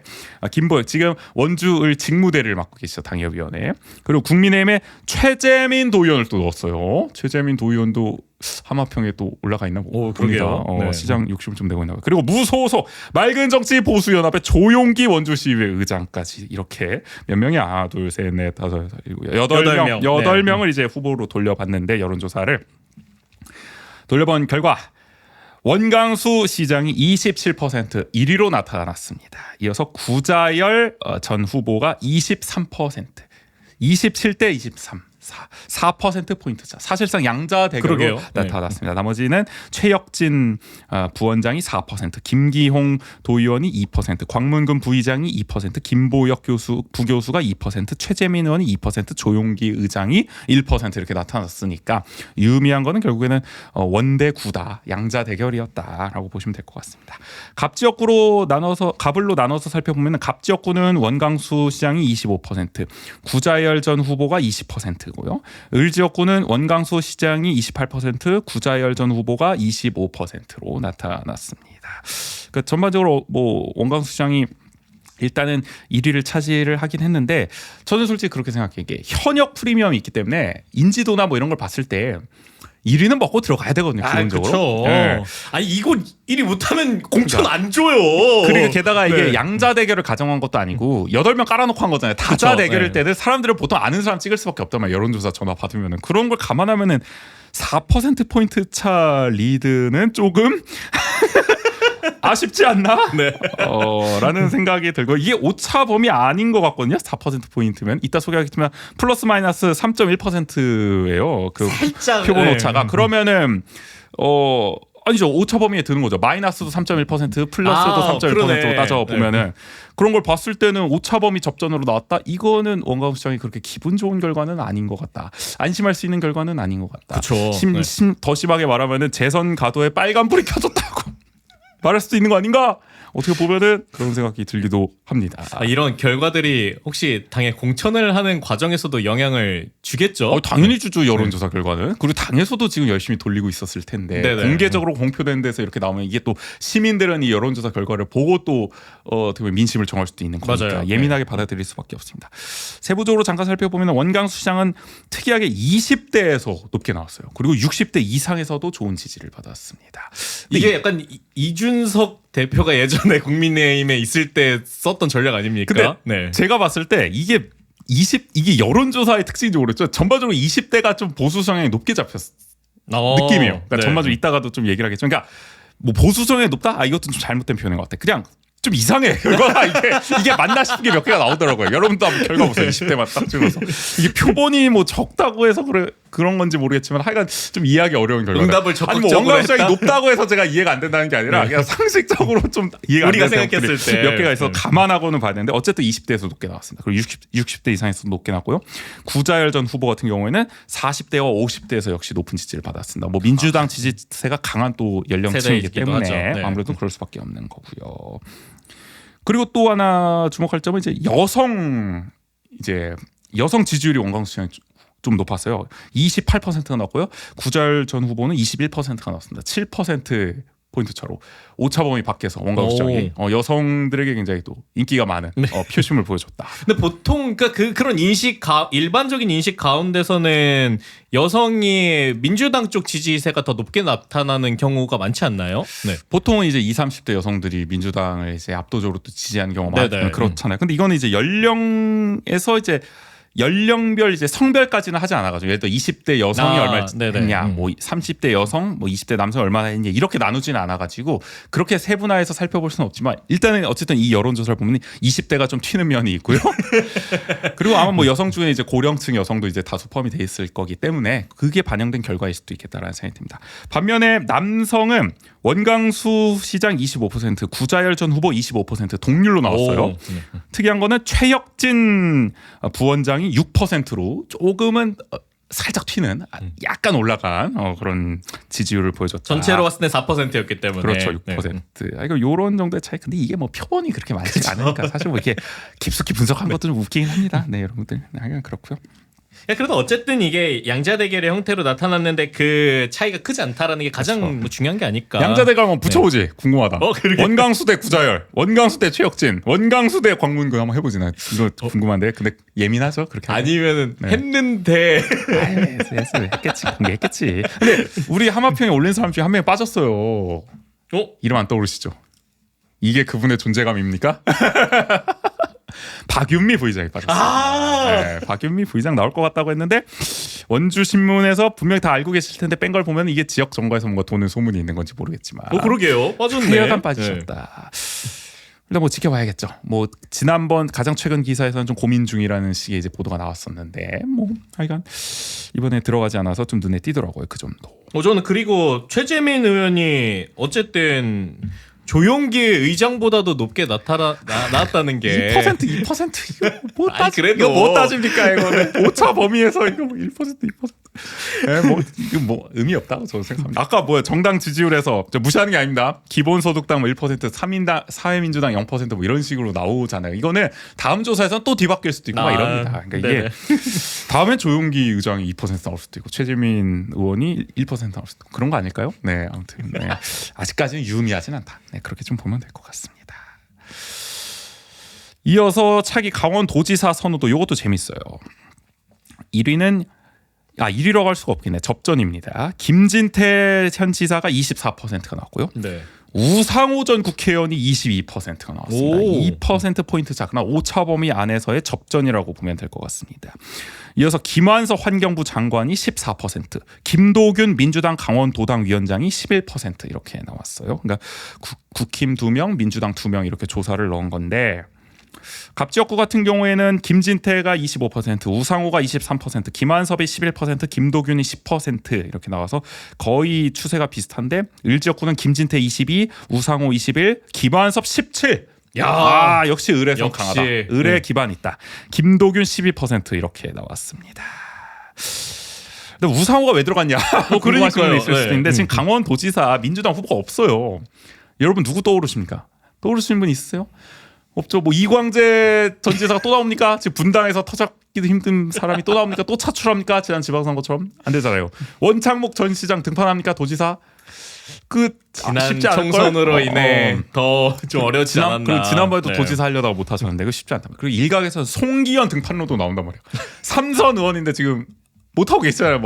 김보혁 지금 원주을 직무대를 맡고 계시죠. 당협위원회. 그리고 국민의힘의 최재민 도의원을 또 넣었어요. 최재민 도의원도 하마평에 또 올라가 있나 봅니다. 그러게요. 네. 시장 욕심을 좀 내고 있나 봐요. 그리고 무소속 맑은 정치 보수연합의 조용기 원주시의회 의장까지 이렇게 몇 명이야? 하나, 둘, 셋, 넷, 다섯, 여섯, 일곱, 여덟 명을 이제 후보로 돌려봤는데 여론조사를 돌려본 결과 원광수 시장이 27% 1위로 나타났습니다. 이어서 구자열 전 후보가 23%, 27대 23. 4%포인트 차. 사실상 양자 대결로 그러게요. 나타났습니다. 나머지는 최혁진 부원장이 4%, 김기홍 도의원이 2%, 광문근 부의장이 2%, 김보혁 부교수가 2%, 최재민 의원이 2%, 조용기 의장이 1% 이렇게 나타났으니까 유의미한 거는 결국에는 원대 구다 양자 대결이었다라고 보시면 될 것 같습니다. 갑지역구로 나눠서 살펴보면 갑지역구는 원광수 시장이 25%, 구자열 전 후보가 20%. 고요. 을지역구는 원광수 시장이 28%, 구자열 전 후보가 25%로 나타났습니다. 그러니까 전반적으로 뭐 원광수 시장이 일단은 1위를 차지를 하긴 했는데 저는 솔직히 그렇게 생각해요. 이게 현역 프리미엄이 있기 때문에 인지도나 뭐 이런 걸 봤을 때 1위는 먹고 들어가야 되거든요. 기본적으로. 그렇죠. 네. 아니 이거 1위 못하면 공천 안 줘요. 그리고 게다가 이게 네. 양자 대결을 가정한 것도 아니고 8명 깔아놓고 한 거잖아요. 다자 그쵸. 대결일 네. 때는 사람들은 보통 아는 사람 찍을 수밖에 없단 말이에요. 여론조사 전화 받으면은 그런 걸 감안하면은 4%포인트 차 리드는 조금 아쉽지 않나? 네. 라는 생각이 들고 이게 오차 범위 아닌 것 같거든요. 4%포인트면 이따 소개하겠지만 플러스 마이너스 3.1%예요. 그 살짝 표본 네. 오차가 그러면은 아니죠. 오차 범위에 드는 거죠. 마이너스도 3.1%, 플러스도 3.1%로 그러네. 따져 보면은 그런 걸 봤을 때는 오차 범위 접전으로 나왔다. 이거는 원광수 시장이 그렇게 기분 좋은 결과는 아닌 것 같다. 안심할 수 있는 결과는 아닌 것 같다. 그쵸. 더 심하게 말하면은 재선 가도에 빨간불이 켜졌다고 말할 수도 있는 거 아닌가? 어떻게 보면은 그런 생각이 들기도 합니다. 이런 결과들이 혹시 당에 공천을 하는 과정에서도 영향을 주겠죠? 당연히 주죠. 여론조사 결과는. 그리고 당에서도 지금 열심히 돌리고 있었을 텐데 네네. 공개적으로 공표된 데서 이렇게 나오면 이게 또 시민들은 이 여론조사 결과를 보고 또 어떻게 보면 민심을 정할 수도 있는 거니까 맞아요. 예민하게 받아들일 수밖에 없습니다. 세부적으로 잠깐 살펴보면 원광수 시장은 특이하게 20대에서 높게 나왔어요. 그리고 60대 이상에서도 좋은 지지를 받았습니다. 이게 약간 이준석 대표가 예전에 국민의힘에 있을 때 썼던 전략 아닙니까? 근데 네. 제가 봤을 때 이게 여론조사의 특징인지 모르겠죠. 전반적으로 20대가 좀 보수 성향이 높게 잡혔어. 느낌이에요. 그러니까 네. 전반적으로 이따가도 좀 얘기를 하겠지만, 그러니까 뭐 보수 성향이 높다? 이것도 좀 잘못된 표현인 것 같아. 그냥 좀 이상해. 결과가 이게 맞나 싶은 게 몇 개가 나오더라고요. 여러분도 한번 결과 보세요. 20대만 딱 찍어서 이게 표본이 뭐 적다고 해서 그런 건지 모르겠지만 하여간 좀 이해하기 어려운 결과. 응답을 아니 뭐 적극적으로 원광수 시장이 했다? 높다고 해서 제가 이해가 안 된다는 게 아니라 그냥 상식적으로 좀 이해가 안 우리가 되는 생각했을 것들이 때. 몇 개가 있어서 감안하고는 봐야 되는데 어쨌든 20대에서 높게 나왔습니다. 그리고 60대 이상에서 높게 나왔고요. 구자열 전 후보 같은 경우에는 40대와 50대에서 역시 높은 지지를 받았습니다. 뭐 민주당 지지세가 강한 또 연령층이기 세대이기도 때문에 하죠. 네. 아무래도 그럴 수밖에 없는 거고요. 그리고 또 하나 주목할 점은 이제 여성 지지율이 원광수 시장이 좀 높았어요. 28%가 나왔고요. 구자열 전 후보는 21%가 나왔습니다. 7% 포인트 차로 오차 범위 밖에서 원광수 시장이 여성들에게 굉장히 또 인기가 많은 표심을 보여줬다. 근데 보통 그러니까 그런 일반적인 인식 가운데서는 여성이 민주당 쪽 지지세가 더 높게 나타나는 경우가 많지 않나요? 네. 보통은 이제 20, 30대 여성들이 민주당을 이제 압도적으로 또 지지하는 경우가 네네. 많잖아요. 근데 이거는 이제 연령에서 이제 연령별 이제 성별까지는 하지 않아가지고 예를 들어 20대 여성이 얼마 네네. 했냐, 뭐 30대 여성, 뭐 20대 남성이 얼마나 했냐 이렇게 나누지는 않아가지고 그렇게 세분화해서 살펴볼 수는 없지만 일단은 어쨌든 이 여론조사를 보면 20대가 좀 튀는 면이 있고요. 그리고 아마 뭐 여성 중에 이제 고령층 여성도 이제 다수 포함이 돼 있을 거기 때문에 그게 반영된 결과일 수도 있겠다라는 생각이 듭니다. 반면에 남성은 원광수 시장 25%, 구자열 전 후보 25% 동률로 나왔어요. 특이한 거는 최혁진 부원장이 6%로 조금은 살짝 튀는 약간 올라간 그런 지지율을 보여줬다. 전체로 봤을 때 4%였기 때문에. 그렇죠, 6%. 이거 요런 정도의 차이. 근데 이게 뭐 표본이 그렇게 많지 않으니까 사실 뭐 이렇게 깊숙이 분석한 것도 좀 웃기긴 합니다. 네, 여러분들. 그냥 그렇고요. 야, 그래도 어쨌든 이게 양자 대결의 형태로 나타났는데 그 차이가 크지 않다라는 게 가장 그렇죠. 뭐 중요한 게 아닐까. 양자 대결 한번 붙여보지. 궁금하다. 그러게. 원광수 대 구자열, 원광수 대 최혁진, 원광수 대 광문근 한번 해보지. 나 이거 궁금한데. 근데 예민하죠? 그렇게 하면. 아니면은 네. 했는데 했겠지. 공개했겠지. 근데 우리 하마평에 올린 사람 중에 한 명이 빠졌어요. 이름 안 떠오르시죠? 이게 그분의 존재감입니까? 박윤미 부의장이 빠졌어요. 네, 박윤미 부의장 나올 것 같다고 했는데 원주 신문에서 분명히 다 알고 계실 텐데 뺀 걸 보면 이게 지역 정가에서 뭔가 도는 소문이 있는 건지 모르겠지만. 그러게요. 빠졌네. 하여간 빠지셨다. 일단 뭐 지켜봐야겠죠. 뭐 지난번 가장 최근 기사에서는 좀 고민 중이라는 식의 이제 보도가 나왔었는데 뭐 하여간 이번에 들어가지 않아서 좀 눈에 띄더라고요. 그 점도. 저는 그리고 최재민 의원이 어쨌든 조용기 의장보다도 높게 나왔다는 게 2% 이거 뭐 아니, 그래도. 이거 뭐 따집니까 이거는 오차 범위에서 이거 뭐 1% 2%. 네, 뭐 이거 뭐 의미 없다고 저는 생각합니다. 아까 뭐야 정당 지지율에서 저 무시하는 게 아닙니다. 기본소득당 뭐 1%, 3인당 사회민주당 0%뭐 이런 식으로 나오잖아요. 이거는 다음 조사에서는 또 뒤바뀔 수도 있고 막 이럽니다. 그러니까 이게 다음엔 조용기 의장이 2% 나올 수도 있고 최재민 의원이 1% 나올 수도 있고 그런 거 아닐까요? 네, 아무튼 네. 아직까지는 유의미하진 않다. 네, 그렇게 좀 보면 될 것 같습니다. 이어서 차기 강원도지사 선호도 이것도 재밌어요. 1위는 1위라고 할 수가 없겠네. 접전입니다. 김진태 현 지사가 24%가 나왔고요. 네. 우상호 전 국회의원이 22%가 나왔습니다. 2%포인트 작나 오차 범위 안에서의 접전이라고 보면 될 것 같습니다. 이어서 김완석 환경부 장관이 14%, 김도균 민주당 강원도당 위원장이 11% 이렇게 나왔어요. 그러니까 국힘 2명, 민주당 2명 이렇게 조사를 넣은 건데 갑지역구 같은 경우에는 김진태가 25%, 우상호가 23%, 김한섭이 11%, 김도균이 10% 이렇게 나와서 거의 추세가 비슷한데 을지역구는 김진태 22, 우상호 21, 김한섭 17. 야, 역시 을에선 역시. 강하다. 을에 기반 있다. 김도균 12% 이렇게 나왔습니다. 근데 우상호가 왜 들어갔냐? 궁금하신 분이 있을 수도 있는데 지금 강원도지사 민주당 후보가 없어요. 여러분 누구 떠오르십니까? 떠오르시는 분 있으세요? 없죠. 뭐 이광재 전 지사가 또 나옵니까? 지금 분당에서 터잡기도 힘든 사람이 또 나옵니까? 또 차출합니까? 지난 지방선거처럼 안 되잖아요. 원창목 전 시장 등판합니까? 도지사? 지난 쉽지 않을 총선으로 걸? 인해 더 좀 어려지지 않았나. 그리고 지난번에도 네. 도지사 하려다가 못 하셨는데 그거 쉽지 않다. 그리고 일각에서 송기현 등판로도 나온단 말이에요. 삼선 의원인데 지금 못 하고 계시잖아요.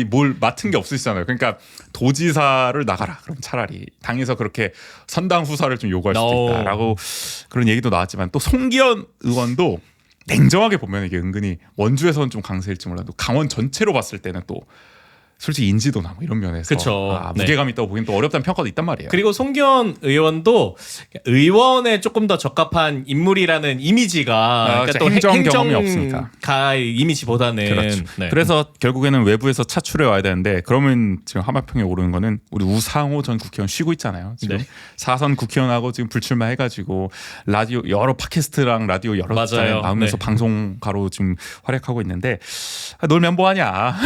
뭘 맡은 게 없으시잖아요. 그러니까 도지사를 나가라. 그럼 차라리 당에서 그렇게 선당 후사를 좀 요구할 수도 있다라고 그런 얘기도 나왔지만 또 송기현 의원도 냉정하게 보면 이게 은근히 원주에서는 좀 강세일지 몰라도 강원 전체로 봤을 때는 또 솔직히 인지도나 뭐 이런 면에서 그쵸. 무게감 있다고 보기엔 또 어렵다는 평가도 있단 말이에요. 그리고 송기현 의원도 의원에 조금 더 적합한 인물이라는 이미지가 그러니까 행정 경험이 없으니까. 가의 이미지보다는 그렇죠. 네. 그래서 결국에는 외부에서 차출해 와야 되는데 그러면 지금 하마평에 오르는 거는 우리 우상호 전 국회의원 쉬고 있잖아요. 지금 네. 4선 국회의원하고 지금 불출마해가지고 라디오 여러 팟캐스트랑 라디오 여러 맞아요. 나오면서 네. 방송가로 지금 활약하고 있는데 놀면 뭐하냐.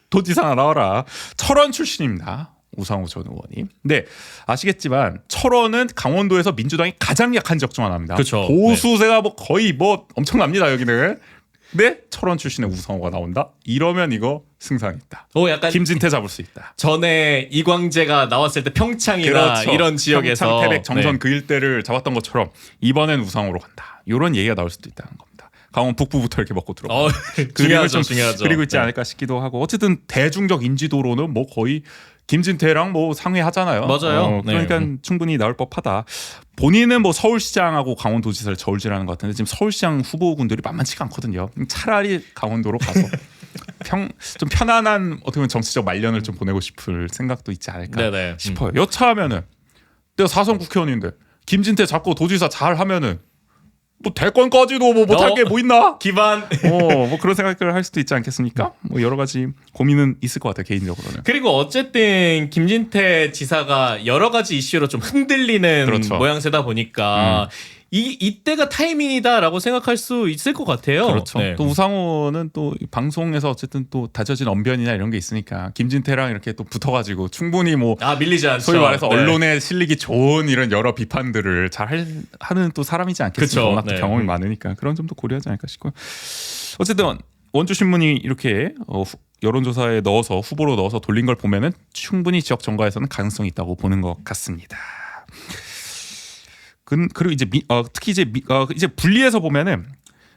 도지사나 나와라. 철원 출신입니다. 우상호 전 의원이. 근데 아시겠지만 철원은 강원도에서 민주당이 가장 약한 지역 중 하나입니다. 그쵸. 보수세가 뭐 거의 뭐 엄청납니다 여기는. 근데 철원 출신의 우상호가 나온다? 이러면 이거 승산이 있다. 약간 김진태 잡을 수 있다. 전에 이광재가 나왔을 때 평창이나 그렇죠. 이런 지역에서 평창, 태백, 정선 네. 그 일대를 잡았던 것처럼 이번엔 우상호로 간다. 이런 얘기가 나올 수도 있다는 겁니다. 강원 북부부터 이렇게 먹고 들어가. 중요하죠, 중요하죠. 그리고 있지 네. 않을까 싶기도 하고 어쨌든 대중적 인지도로는 뭐 거의 김진태랑 뭐 상회하잖아요. 맞아요. 그러니까 네. 충분히 나올 법하다. 본인은 뭐 서울시장하고 강원도지사를 저울질하는 것 같은데 지금 서울시장 후보군들이 만만치가 않거든요. 차라리 강원도로 가서 좀 편안한 어떻게 보면 정치적 말년을 좀 보내고 싶을 생각도 있지 않을까 네네. 싶어요. 여차하면은 내가 4선 국회의원인데 김진태 잡고 도지사 잘 하면은 뭐 대권까지도 뭐 못할 게 뭐 있나? 기반. 뭐 그런 생각을 할 수도 있지 않겠습니까? 뭐 여러 가지 고민은 있을 것 같아요 개인적으로는. 그리고 어쨌든 김진태 지사가 여러 가지 이슈로 좀 흔들리는 그렇죠. 모양새다 보니까 이때가 타이밍이다라고 생각할 수 있을 것 같아요. 그렇죠. 네. 또 우상호는 또 방송에서 어쨌든 또 다져진 언변이나 이런 게 있으니까 김진태랑 이렇게 또 붙어가지고 충분히 뭐 밀리지 않죠. 소위 말해서 네. 언론에 실리기 좋은 이런 여러 비판들을 잘 하는 또 사람이지 않겠습니까? 그쵸. 워낙 또 네. 경험이 많으니까 그런 점도 고려하지 않을까 싶고요. 어쨌든 원주신문이 이렇게 여론조사에 넣어서 후보로 넣어서 돌린 걸 보면은 충분히 지역 정가에서는 가능성이 있다고 보는 것 같습니다. 그리고 이제 특히 이제 분리해서 보면은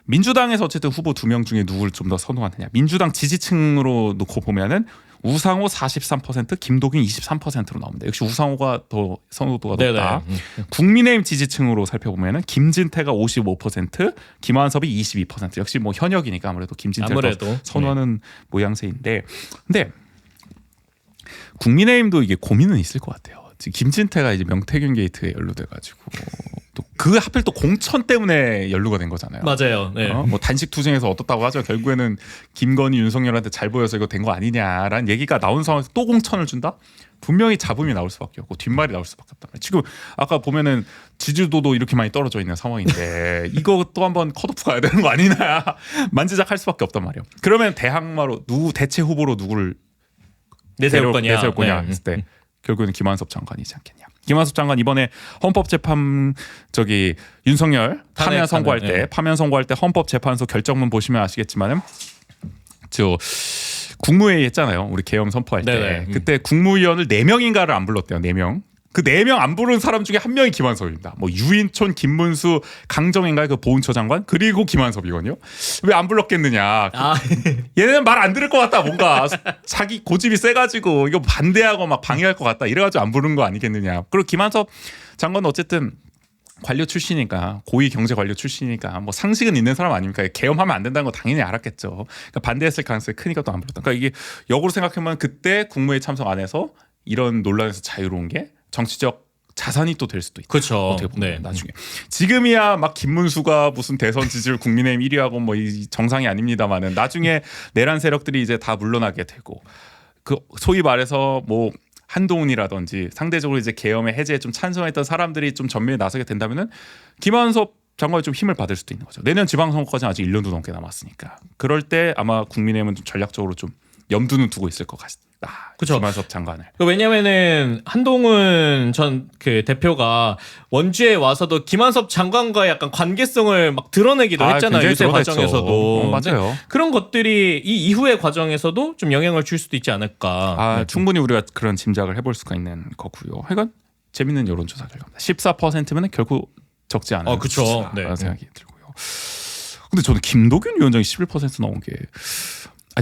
민주당에서 어쨌든 후보 2명 중에 누구를 좀 더 선호하느냐. 민주당 지지층으로 놓고 보면은 우상호 43%, 김도균 23%로 나옵니다. 역시 우상호가 더 선호도가 높다. 네네. 국민의힘 지지층으로 살펴보면은 김진태가 55%, 김한섭이 22%. 역시 뭐 현역이니까 아무래도 김진태를 아무래도. 더 선호하는 모양새인데, 근데 국민의힘도 이게 고민은 있을 것 같아요. 지금 김진태가 이제 명태균 게이트에 연루돼가지고 또 그 하필 또 공천 때문에 연루가 된 거잖아요. 맞아요. 네. 뭐 단식 투쟁에서 어떻다고 하죠. 결국에는 김건희, 윤석열한테 잘 보여서 이거 된 거 아니냐라는 얘기가 나온 상황에서 또 공천을 준다? 분명히 잡음이 나올 수밖에 없고 뒷말이 나올 수밖에 없단 말이에요. 지금 아까 보면은 지지도도 이렇게 많이 떨어져 있는 상황인데 이거 또 한번 컷오프 가야 되는 거 아니냐 만지작할 수밖에 없단 말이에요. 그러면 대항마로 대체 후보로 누구를 내세울 거냐 했을 때 결국에는 김한섭 장관이지 않겠냐. 김한섭 장관 이번에 헌법재판 윤석열 파면 선고할 때 헌법재판소 결정문 보시면 아시겠지만은 저 국무회의 했잖아요. 우리 계엄 선포할 때 네네. 그때 국무위원을 4명인가를 안 불렀대요. 4명. 그 4명 안 부른 사람 중에 한 명이 김한섭입니다. 뭐 유인촌, 김문수, 강정인가요? 그 보훈처 장관 그리고 김한섭이거든요. 왜 안 불렀겠느냐? 얘네는 말 안 들을 것 같다. 뭔가 자기 고집이 세가지고 이거 반대하고 막 방해할 것 같다. 이래가지고 안 부른 거 아니겠느냐. 그리고 김한섭 장관은 어쨌든 관료 출신이니까 고위 경제 관료 출신이니까 뭐 상식은 있는 사람 아닙니까? 계엄하면 안 된다는 거 당연히 알았겠죠. 그러니까 반대했을 가능성이 크니까 또 안 불렀다. 그러니까 이게 역으로 생각하면 그때 국무회의 참석 안 해서 이런 논란에서 자유로운 게 정치적 자산이 또 될 수도 있고. 그렇죠. 어떻게 보면 나중에 지금이야 막 김문수가 무슨 대선 지지율 국민의힘 1위하고 뭐 이 정상이 아닙니다만은 나중에 내란 세력들이 이제 다 물러나게 되고 그 소위 말해서 뭐 한동훈이라든지 상대적으로 이제 계엄의 해제에 좀 찬성했던 사람들이 좀 전면에 나서게 된다면은 김한섭 장관이 좀 힘을 받을 수도 있는 거죠. 내년 지방선거까지 아직 1년도 넘게 남았으니까. 그럴 때 아마 국민의힘은 좀 전략적으로 좀 염두는 두고 있을 것 같다. 그쵸. 김한섭 장관을. 왜냐면은 한동훈 전 그 대표가 원주에 와서도 김한섭 장관과의 약간 관계성을 막 드러내기도 했잖아요. 굉장히 유세 드러냈죠. 과정에서도. 맞아요. 그런 것들이 이 이후의 과정에서도 좀 영향을 줄 수도 있지 않을까. 충분히 우리가 그런 짐작을 해볼 수가 있는 거고요. 하여간 재밌는 여론조사 결과입니다. 14%면은 결국 적지 않은 그쵸. 수치다라는 네. 생각이 들고요. 근데 저는 김도균 위원장이 11% 나온 게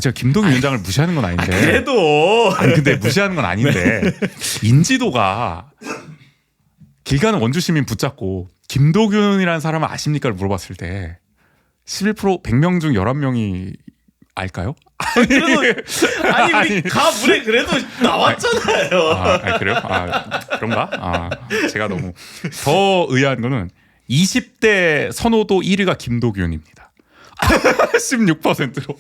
제가 김도균 위원장을 무시하는 건 아닌데. 그래도 근데 무시하는 건 아닌데 인지도가 길 가는 원주 시민 붙잡고 김도균이라는 사람을 아십니까를 물어봤을 때 11% 100명 중 11명이 알까요? 우리 가물에 그래도 나왔잖아요. 그래요? 그런가? 제가 너무 더 의아한 거는 20대 선호도 1위가 김도균입니다. 16%로.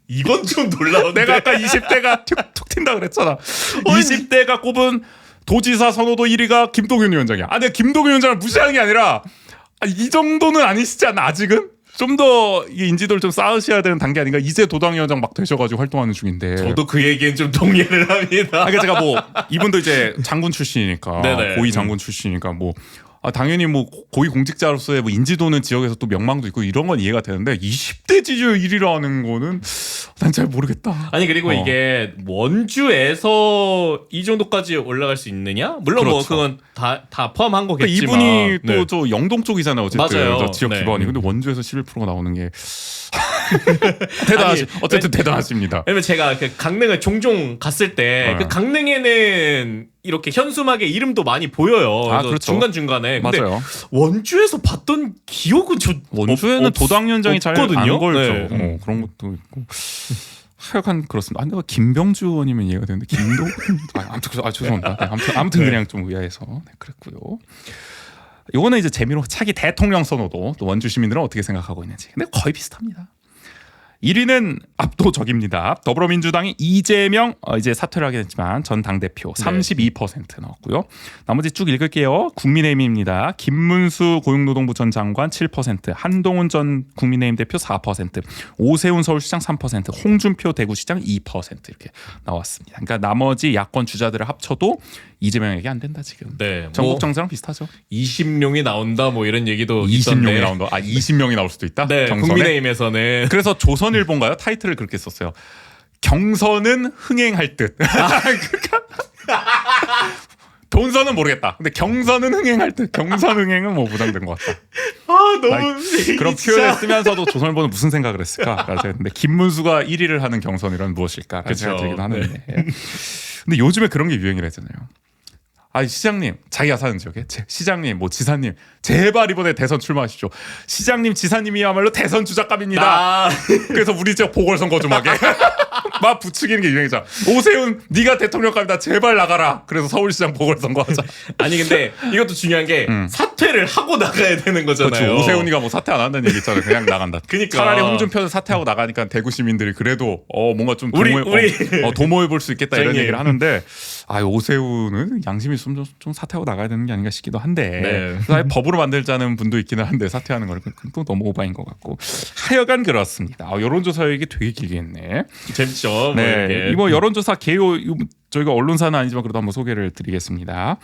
이건 좀 놀라운데. 내가 아까 20대가 툭 튄다 그랬잖아. 20대가 꼽은 도지사 선호도 1위가 김도균 위원장이야. 내가 김도균 위원장을 무시하는 게 아니라 이 정도는 아니시지 않나 아직은? 좀 더 인지도를 좀 쌓으셔야 되는 단계 아닌가? 이제 도당위원장 막 되셔가지고 활동하는 중인데. 저도 그 얘기엔 좀 동의를 합니다. 그러니까 제가 뭐 이분도 이제 장군 출신이니까 네네. 고위 장군 출신이니까 뭐 당연히 뭐 고위 공직자로서의 뭐 인지도는 지역에서 또 명망도 있고 이런 건 이해가 되는데 20대 지지율 1위라는 거는 난 잘 모르겠다. 그리고 이게 원주에서 이 정도까지 올라갈 수 있느냐? 물론 그렇죠. 뭐 그건 다 포함한 그러니까 거겠지만. 이분이 또 저 영동 쪽이잖아요. 어쨌든 맞아요. 저 지역 네. 기반이. 근데 원주에서 11%가 나오는 게 어쨌든 대단하십니다. 왜냐면 제가 그 강릉을 종종 갔을 때 그 강릉에는 이렇게 현수막에 이름도 많이 보여요. 아, 그래서 그렇죠. 중간중간에. 근데 맞아요. 원주에서 봤던 기억은 원주에는 도당 현장이 잘 안 없거든요. 걸죠. 네. 그런 것도 있고. 하여간 그렇습니다. 아, 내가 김병주 의원이면 이해가 되는데 김도 아무튼 죄송합니다. 네, 아무튼 네. 그냥 좀 의아해서 그랬고요. 요거는 이제 재미로 차기 대통령 선호도 또 원주 시민들은 어떻게 생각하고 있는지. 근데 거의 비슷합니다. 1위는 압도적입니다. 더불어민주당이 이재명 이제 사퇴를 하게 됐지만 전 당대표 32% 나왔고요. 나머지 쭉 읽을게요. 국민의힘입니다. 김문수 고용노동부 전 장관 7%, 한동훈 전 국민의힘 대표 4%, 오세훈 서울시장 3%, 홍준표 대구시장 2% 이렇게 나왔습니다. 그러니까 나머지 야권 주자들을 합쳐도 이재명에게 안 된다 지금. 네, 전국 정세랑 비슷하죠. 20명이 나온다 뭐 이런 얘기도 20명이 있던데. 나온다. 20명이 나올 수도 있다. 네, 경선에? 국민의힘에서는 그래서 조선일보인가요? 타이틀을 그렇게 썼어요. 경선은 흥행할 듯. 돈선은 모르겠다. 근데 경선은 흥행할 듯. 경선 흥행은 뭐 부담된 것 같다. 너무 그런 표현을 쓰면서도 조선일보는 무슨 생각을 했을까? 근데 김문수가 1위를 하는 경선이란 무엇일까? 라는 생각이 들기도 하는데. 근데 요즘에 그런 게 유행이라잖아요. 아, 시장님, 자기가 사는 지역에 시장님, 뭐 지사님, 제발 이번에 대선 출마하십시오. 시장님, 지사님이야말로 대선 주작감입니다. 그래서 우리 지역 보궐선거 좀 하게. 막 부추기는 게 유행이잖아. 오세훈, 네가 대통령감이다. 제발 나가라. 그래서 서울시장 보궐선거 하자. 아니 근데 이것도 중요한 게 사퇴를 하고 나가야 되는 거잖아요. 그렇죠. 오세훈이가 뭐 사퇴 안 한다는 얘기 있잖아요. 그냥 나간다. 그러니까. 차라리 홍준표는 사퇴하고 나가니까 대구 시민들이 그래도 뭔가 좀 도모해 볼 수 있겠다 이런 얘기를 하는데 오세훈은 양심이 좀 사퇴하고 나가야 되는 게 아닌가 싶기도 한데 그래서 아예 법으로 만들자는 분도 있기는 한데 사퇴하는 건 또 너무 오바인 것 같고 하여간 그렇습니다. 여론조사 얘기 되게 길게 했네. 재밌죠. 네, 이번 여론조사 개요 저희가 언론사는 아니지만 그래도 한번 소개를 드리겠습니다.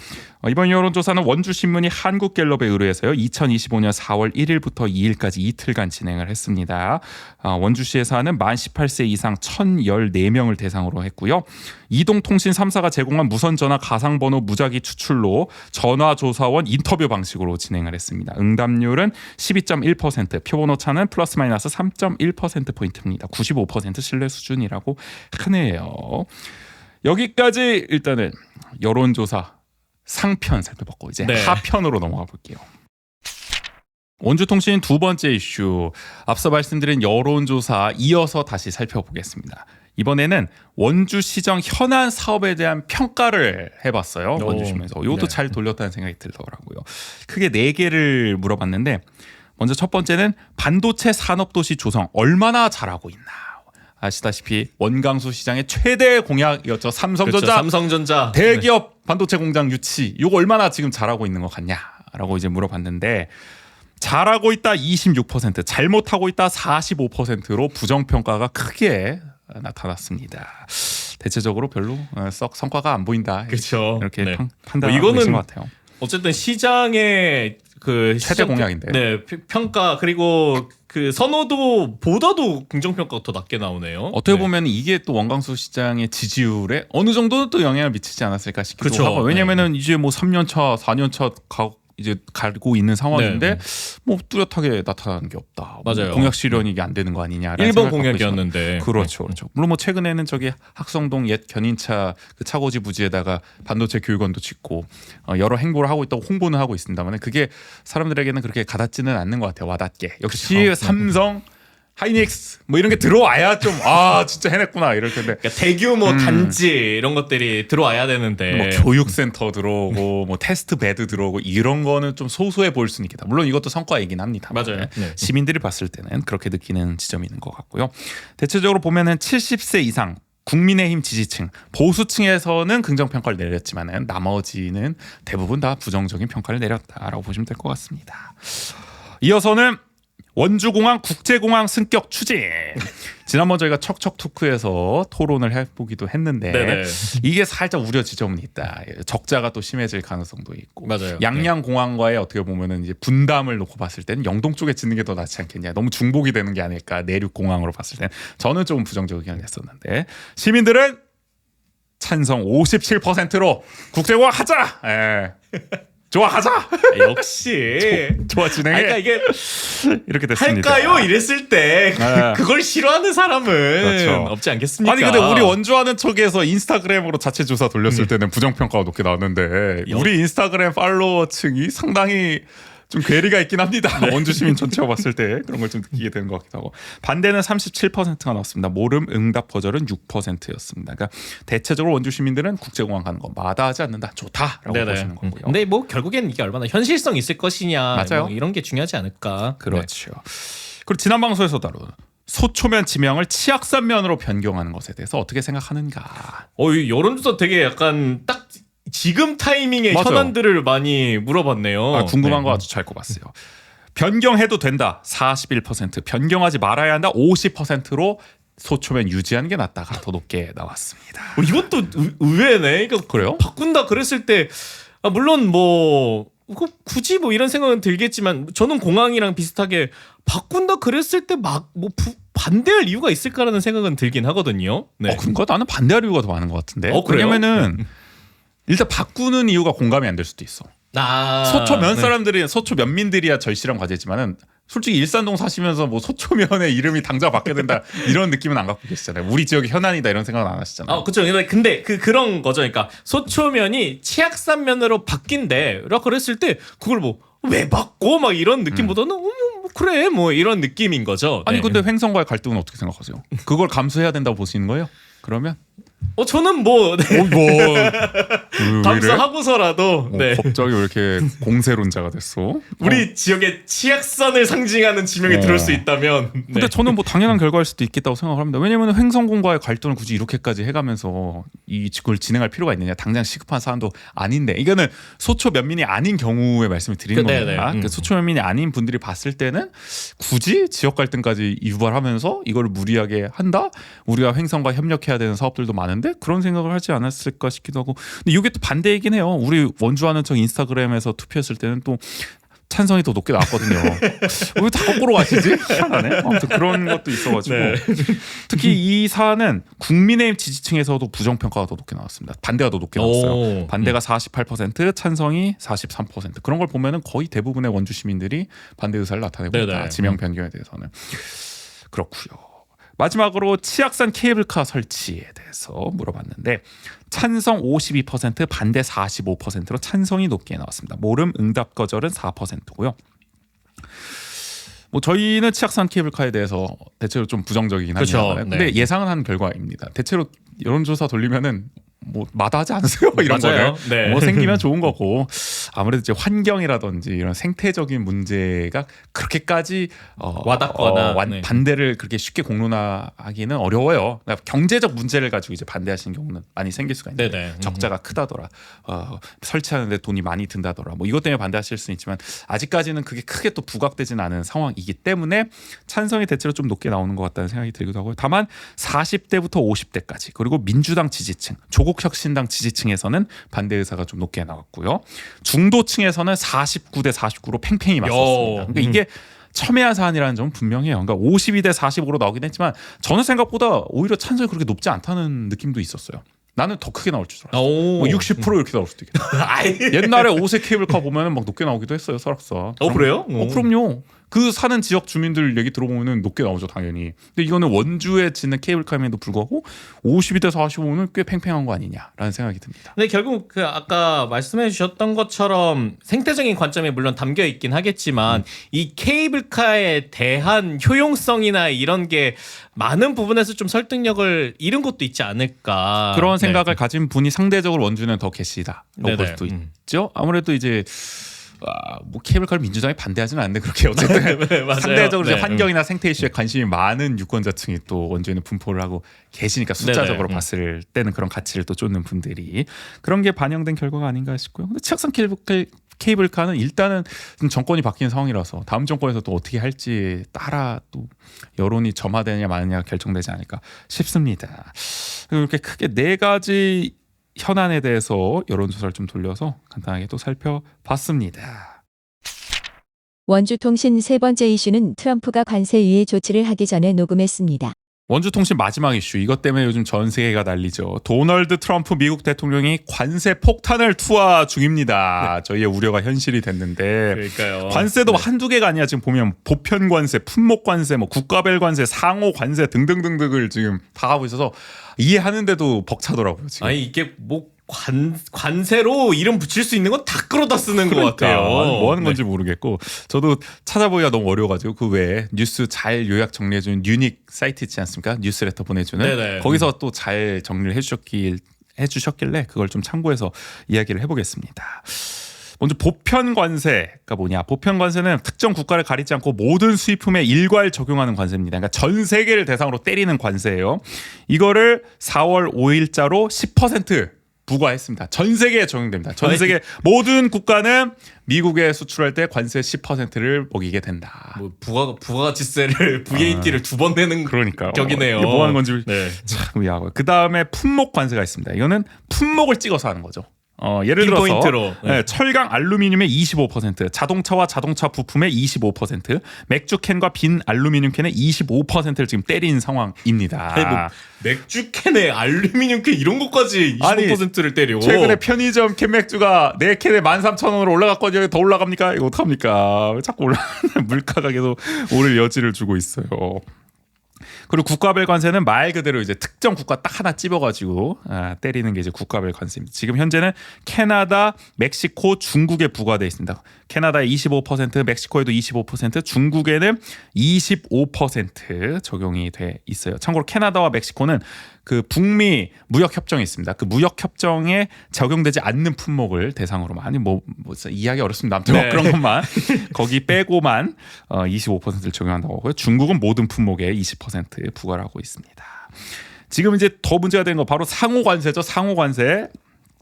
이번 여론조사는 원주신문이 한국갤럽에 의뢰해서요. 2025년 4월 1일부터 2일까지 이틀간 진행을 했습니다. 원주시에 사는 만 18세 이상 1,014명을 대상으로 했고요. 이동통신 3사가 제공한 무선전화 가상번호 무작위 추출로 전화조사원 인터뷰 방식으로 진행을 했습니다. 응답률은 12.1%, 표본 오차는 플러스 마이너스 3.1%포인트입니다. 95% 신뢰 수준이라고 하네요. 여기까지 일단은 여론조사 상편 살펴봤고 이제 하편으로 넘어가 볼게요. 원주통신 두 번째 이슈, 앞서 말씀드린 여론조사 이어서 다시 살펴보겠습니다. 이번에는 원주시정 현안 사업에 대한 평가를 해봤어요. 원주시면서 이것도 잘 돌렸다는 생각이 들더라고요. 크게 4개를 물어봤는데 먼저 첫 번째는 반도체 산업도시 조성 얼마나 잘하고 있나. 아시다시피 원광수 시장의 최대 공약이었죠. 삼성전자. 그렇죠. 삼성전자 대기업 반도체 공장 유치. 이거 얼마나 지금 잘하고 있는 것 같냐라고 이제 물어봤는데 잘하고 있다 26%, 잘못하고 있다 45%로 부정평가가 크게 나타났습니다. 대체적으로 별로 썩 성과가 안 보인다. 그렇죠. 이렇게 판단하고 계신 것 같아요. 어쨌든 시장의 그 최대 공약인데. 네, 평가 그리고 그 선호도보다도 긍정평가가 더 낮게 나오네요. 어떻게 보면 이게 또 원광수 시장의 지지율에 어느 정도는 또 영향을 미치지 않았을까 싶기도 그렇죠. 하고 왜냐면은 이제 뭐 3년 차, 4년 차 이제 가고 있는 상황인데 뭐 뚜렷하게 나타나는 게 없다. 맞아요. 공약 실현이 이게 안 되는 거 아니냐. 1번 공약이었는데. 그렇죠. 물론 뭐 최근에는 저기 학성동 옛 견인차 그 차고지 부지에다가 반도체 교육원도 짓고 여러 행보를 하고 있다고 홍보는 하고 있습니다만 그게 사람들에게는 그렇게 가닿지는 않는 것 같아요. 와닿게. 역시 그렇죠. 삼성 하이닉스 뭐 이런 게 들어와야 좀 진짜 해냈구나 이럴 텐데 그러니까 대규모 단지 이런 것들이 들어와야 되는데 뭐 교육센터 들어오고 뭐 테스트 베드 들어오고 이런 거는 좀 소소해 보일 수는 있겠다. 물론 이것도 성과이긴 합니다. 맞아요. 시민들이 봤을 때는 그렇게 느끼는 지점이 있는 것 같고요. 대체적으로 보면은 70세 이상 국민의힘 지지층 보수층에서는 긍정평가를 내렸지만은 나머지는 대부분 다 부정적인 평가를 내렸다라고 보시면 될 것 같습니다. 이어서는 원주공항 국제공항 승격 추진. 지난번 저희가 척척토크에서 토론을 해보기도 했는데 네네. 이게 살짝 우려 지점은 있다. 적자가 또 심해질 가능성도 있고. 맞아요. 양양공항과의 어떻게 보면은 이제 분담을 놓고 봤을 때는 영동 쪽에 짓는 게 더 낫지 않겠냐. 너무 중복이 되는 게 아닐까. 내륙공항으로 봤을 때는 저는 조금 부정적 의견을 냈었는데 시민들은 찬성 57%로 국제공항 하자. 좋아 하자. 역시. 좋아 진행해. 그러니까 이게 이렇게 됐습니다. 할까요? 이랬을 때 네. 그걸 싫어하는 사람은 그렇죠. 없지 않겠습니까? 아니 근데 우리 원주하는 쪽에서 인스타그램으로 자체 조사 돌렸을 때는 부정평가가 높게 나왔는데 우리 인스타그램 팔로워층이 상당히 좀 괴리가 있긴 합니다. 원주 시민 전체가 봤을 때 그런 걸 좀 느끼게 되는 것 같기도 하고. 반대는 37%가 나왔습니다. 모름, 응답, 거절은 6%였습니다. 그러니까 대체적으로 원주 시민들은 국제공항 가는 거 마다하지 않는다. 좋다라고 네네. 보시는 거고요. 근데 뭐 결국엔 이게 얼마나 현실성 있을 것이냐 맞아요. 뭐 이런 게 중요하지 않을까. 그렇죠. 그리고 지난 방송에서 다룬 소초면 지명을 치악산면으로 변경하는 것에 대해서 어떻게 생각하는가. 이 여론조사 되게 약간 딱 지금 타이밍에 맞아요. 현안들을 많이 물어봤네요. 궁금한 네. 거 아주 잘 꼽았어요. 변경해도 된다 41%, 변경하지 말아야 한다 50%로 소초면 유지하는 게 낫다가 더 높게 나왔습니다. 이것도 의외네. 그러니까 그래요? 바꾼다 그랬을 때 물론 뭐 굳이 뭐 이런 생각은 들겠지만 저는 공항이랑 비슷하게 바꾼다 그랬을 때 막 뭐 반대할 이유가 있을까라는 생각은 들긴 하거든요. 네. 그런가? 나는 반대할 이유가 더 많은 것 같은데. 그래요? 왜냐면은 일단 바꾸는 이유가 공감이 안 될 수도 있어. 소초면 네. 사람들이 소초면민들이야 절실한 과제지만은 솔직히 일산동 사시면서 뭐 소초면의 이름이 당장 바뀌어야 된다 이런 느낌은 안 갖고 계시잖아요. 우리 지역이 현안이다 이런 생각은 안 하시잖아요. 그렇죠. 근데 그런 거죠. 그러니까 소초면이 치악산면으로 바뀐대라 그랬을 때 그걸 뭐 왜 바꿔 막 이런 느낌보다는 뭐 그래 뭐 이런 느낌인 거죠. 아니 네. 근데 횡성과의 갈등은 어떻게 생각하세요? 그걸 감수해야 된다고 보시는 거예요? 그러면 저는 뭐 네. 왜 감사하고서라도 네. 갑자기 왜 이렇게 공세론자가 됐어? 우리 지역의 치악산을 상징하는 지명이 들을 수 있다면 근데 네. 저는 뭐 당연한 결과일 수도 있겠다고 생각을 합니다. 왜냐하면 횡성군과의 갈등을 굳이 이렇게까지 해가면서 이걸 진행할 필요가 있느냐. 당장 시급한 사안도 아닌데 이거는 소초 면민이 아닌 경우에 말씀을 드리는 겁니다. 그러니까 소초 면민이 아닌 분들이 봤을 때는 굳이 지역 갈등까지 유발하면서 이걸 무리하게 한다? 우리가 횡성과 협력해야 되는 사업들도 많은데 그런 생각을 하지 않았을까 싶기도 하고. 근데 이게 또 반대이긴 해요. 우리 원주하는 척 인스타그램에서 투표했을 때는 또 찬성이 더 높게 나왔거든요. 왜 다 거꾸로 가시지? 희한하네. 아무튼 그런 것도 있어가지고 네. 특히 이 사안은 국민의힘 지지층에서도 부정평가가 더 높게 나왔습니다. 반대가 더 높게 나왔어요. 반대가 48%, 찬성이 43%. 그런 걸 보면은 거의 대부분의 원주 시민들이 반대 의사를 나타내고 있다. 지명 변경에 대해서는. 그렇고요. 마지막으로 치악산 케이블카 설치에 대해서 물어봤는데 찬성 52%, 반대 45%로 찬성이 높게 나왔습니다. 모름, 응답, 거절은 4%고요. 뭐 저희는 치악산 케이블카에 대해서 대체로 좀 부정적이긴 그렇죠. 합니다. 근데 네. 예상은 한 결과입니다. 대체로 여론조사 돌리면은 뭐 마다하지 않으세요? 이런 맞아요. 거를 네. 뭐 생기면 좋은 거고 아무래도 이제 환경이라든지 이런 생태적인 문제가 그렇게까지 와닿거나 네. 반대를 그렇게 쉽게 공론화하기는 어려워요. 그러니까 경제적 문제를 가지고 이제 반대하시는 경우는 많이 생길 수가 있는데 네네. 적자가 크다더라, 설치하는데 돈이 많이 든다더라, 뭐 이것 때문에 반대하실 수는 있지만 아직까지는 그게 크게 또 부각되지는 않은 상황이기 때문에 찬성이 대체로 좀 높게 나오는 것 같다는 생각이 들기도 하고요. 다만 40대부터 50대까지 그리고 민주당 지지층, 조국혁신당 지지층에서는 반대 의사가 좀 높게 나왔고요. 중도층에서는 49대 49로 팽팽히 맞섰습니다. 그러니까 이게 첨예한 사안이라는 점은 분명해요. 그러니까 52대 45로 나오긴 했지만 저는 생각보다 오히려 찬성이 그렇게 높지 않다는 느낌도 있었어요. 나는 더 크게 나올 줄 알았어. 뭐 60% 이렇게 나올 수도 있겠다. 옛날에 5세 케이블카 보면은 막 높게 나오기도 했어요. 설악산. 그래요? 그럼요. 그 사는 지역 주민들 얘기 들어보면은 높게 나오죠, 당연히. 근데 이거는 원주에 짓는 케이블카임에도 불구하고 52대 45는 꽤 팽팽한 거 아니냐라는 생각이 듭니다. 근데 결국 그 아까 말씀해 주셨던 것처럼 생태적인 관점이 물론 담겨 있긴 하겠지만 이 케이블카에 대한 효용성이나 이런 게 많은 부분에서 좀 설득력을 잃은 것도 있지 않을까. 그런 생각을 가진 분이 상대적으로 원주는 더 계시다라고 볼 수도 있죠. 아무래도 이제 뭐 케이블카를 민주당이 반대하지는 않는데 그렇게 어쨌든 상대적으로 이제 환경이나 생태 이슈에 관심이 많은 유권자층이 또 원주에는 분포를 하고 계시니까 숫자적으로 봤을 때는 그런 가치를 또 쫓는 분들이 그런 게 반영된 결과가 아닌가 싶고요. 근데 치악산 케이블카는 일단은 정권이 바뀌는 상황이라서 다음 정권에서 또 어떻게 할지 따라 또 여론이 점화되느냐 마느냐가 결정되지 않을까 싶습니다. 이렇게 크게 네 가지 현안에 대해서 여론조사를 좀 돌려서 간단하게 또 살펴봤습니다. 원주통신 세 번째 이슈는 트럼프가 관세 유예 조치를 하기 전에 녹음했습니다. 원주통신 마지막 이슈 이것 때문에 요즘 전 세계가 난리죠. 도널드 트럼프 미국 대통령이 관세 폭탄을 투하 중입니다. 저희의 우려가 현실이 됐는데 그러니까요. 관세도 한두 개가 아니야. 지금 보면 보편 관세, 품목 관세, 뭐 국가별 관세, 상호 관세 등등등등을 지금 다 하고 있어서 이해하는데도 벅차더라고요. 지금. 아니 이게 뭐 관세로 이름 붙일 수 있는 건 다 끌어다 쓰는 것 같아요. 뭐 하는 건지 모르겠고 저도 찾아보기가 너무 어려워가지고 그 외에 뉴스 잘 요약 정리해주는 유닉 사이트 있지 않습니까? 뉴스레터 보내주는 네네. 거기서 또 잘 정리를 해주셨길래 그걸 좀 참고해서 이야기를 해보겠습니다. 먼저 보편 관세가 뭐냐? 보편 관세는 특정 국가를 가리지 않고 모든 수입품에 일괄 적용하는 관세입니다. 그러니까 전 세계를 대상으로 때리는 관세예요. 이거를 4월 5일자로 10% 부과했습니다. 전 세계에 적용됩니다. 전 세계 모든 국가는 미국에 수출할 때 관세 10%를 먹이게 된다. 뭐 부가가치세를 VAT를 두 번 내는 그러니까 격이네요. 이게 뭐 하는 건지 네. 참 의아하고요. 그 다음에 품목 관세가 있습니다. 이거는 품목을 찍어서 하는 거죠. 예를 들어서 핀포인트로. 네, 철강 알루미늄의 25%, 자동차와 자동차 부품의 25%, 맥주 캔과 빈 알루미늄 캔의 25%를 지금 때린 상황입니다. 아니, 뭐 맥주 캔에 알루미늄 캔 이런 것까지 25%를 때려. 최근에 편의점 캔맥주가 4캔에 13,000원으로 올라갔거든요. 더 올라갑니까? 이거 어떡합니까? 왜 자꾸 물가가 계속 오를 여지를 주고 있어요. 그리고 국가별 관세는 말 그대로 이제 특정 국가 딱 하나 찝어가지고 때리는 게 이제 국가별 관세입니다. 지금 현재는 캐나다, 멕시코, 중국에 부과돼 있습니다. 캐나다에 25%, 멕시코에도 25%, 중국에는 25% 적용이 돼 있어요. 참고로 캐나다와 멕시코는 그 북미 무역 협정이 있습니다. 그 무역 협정에 적용되지 않는 품목을 대상으로만 아니 뭐 이해하기 어렵습니다. 아무튼 네. 그런 것만 거기 빼고만 25%를 적용한다고 하고요. 중국은 모든 품목에 20% 부과를 하고 있습니다. 지금 이제 더 문제가 되는 거 바로 상호 관세죠. 상호 관세.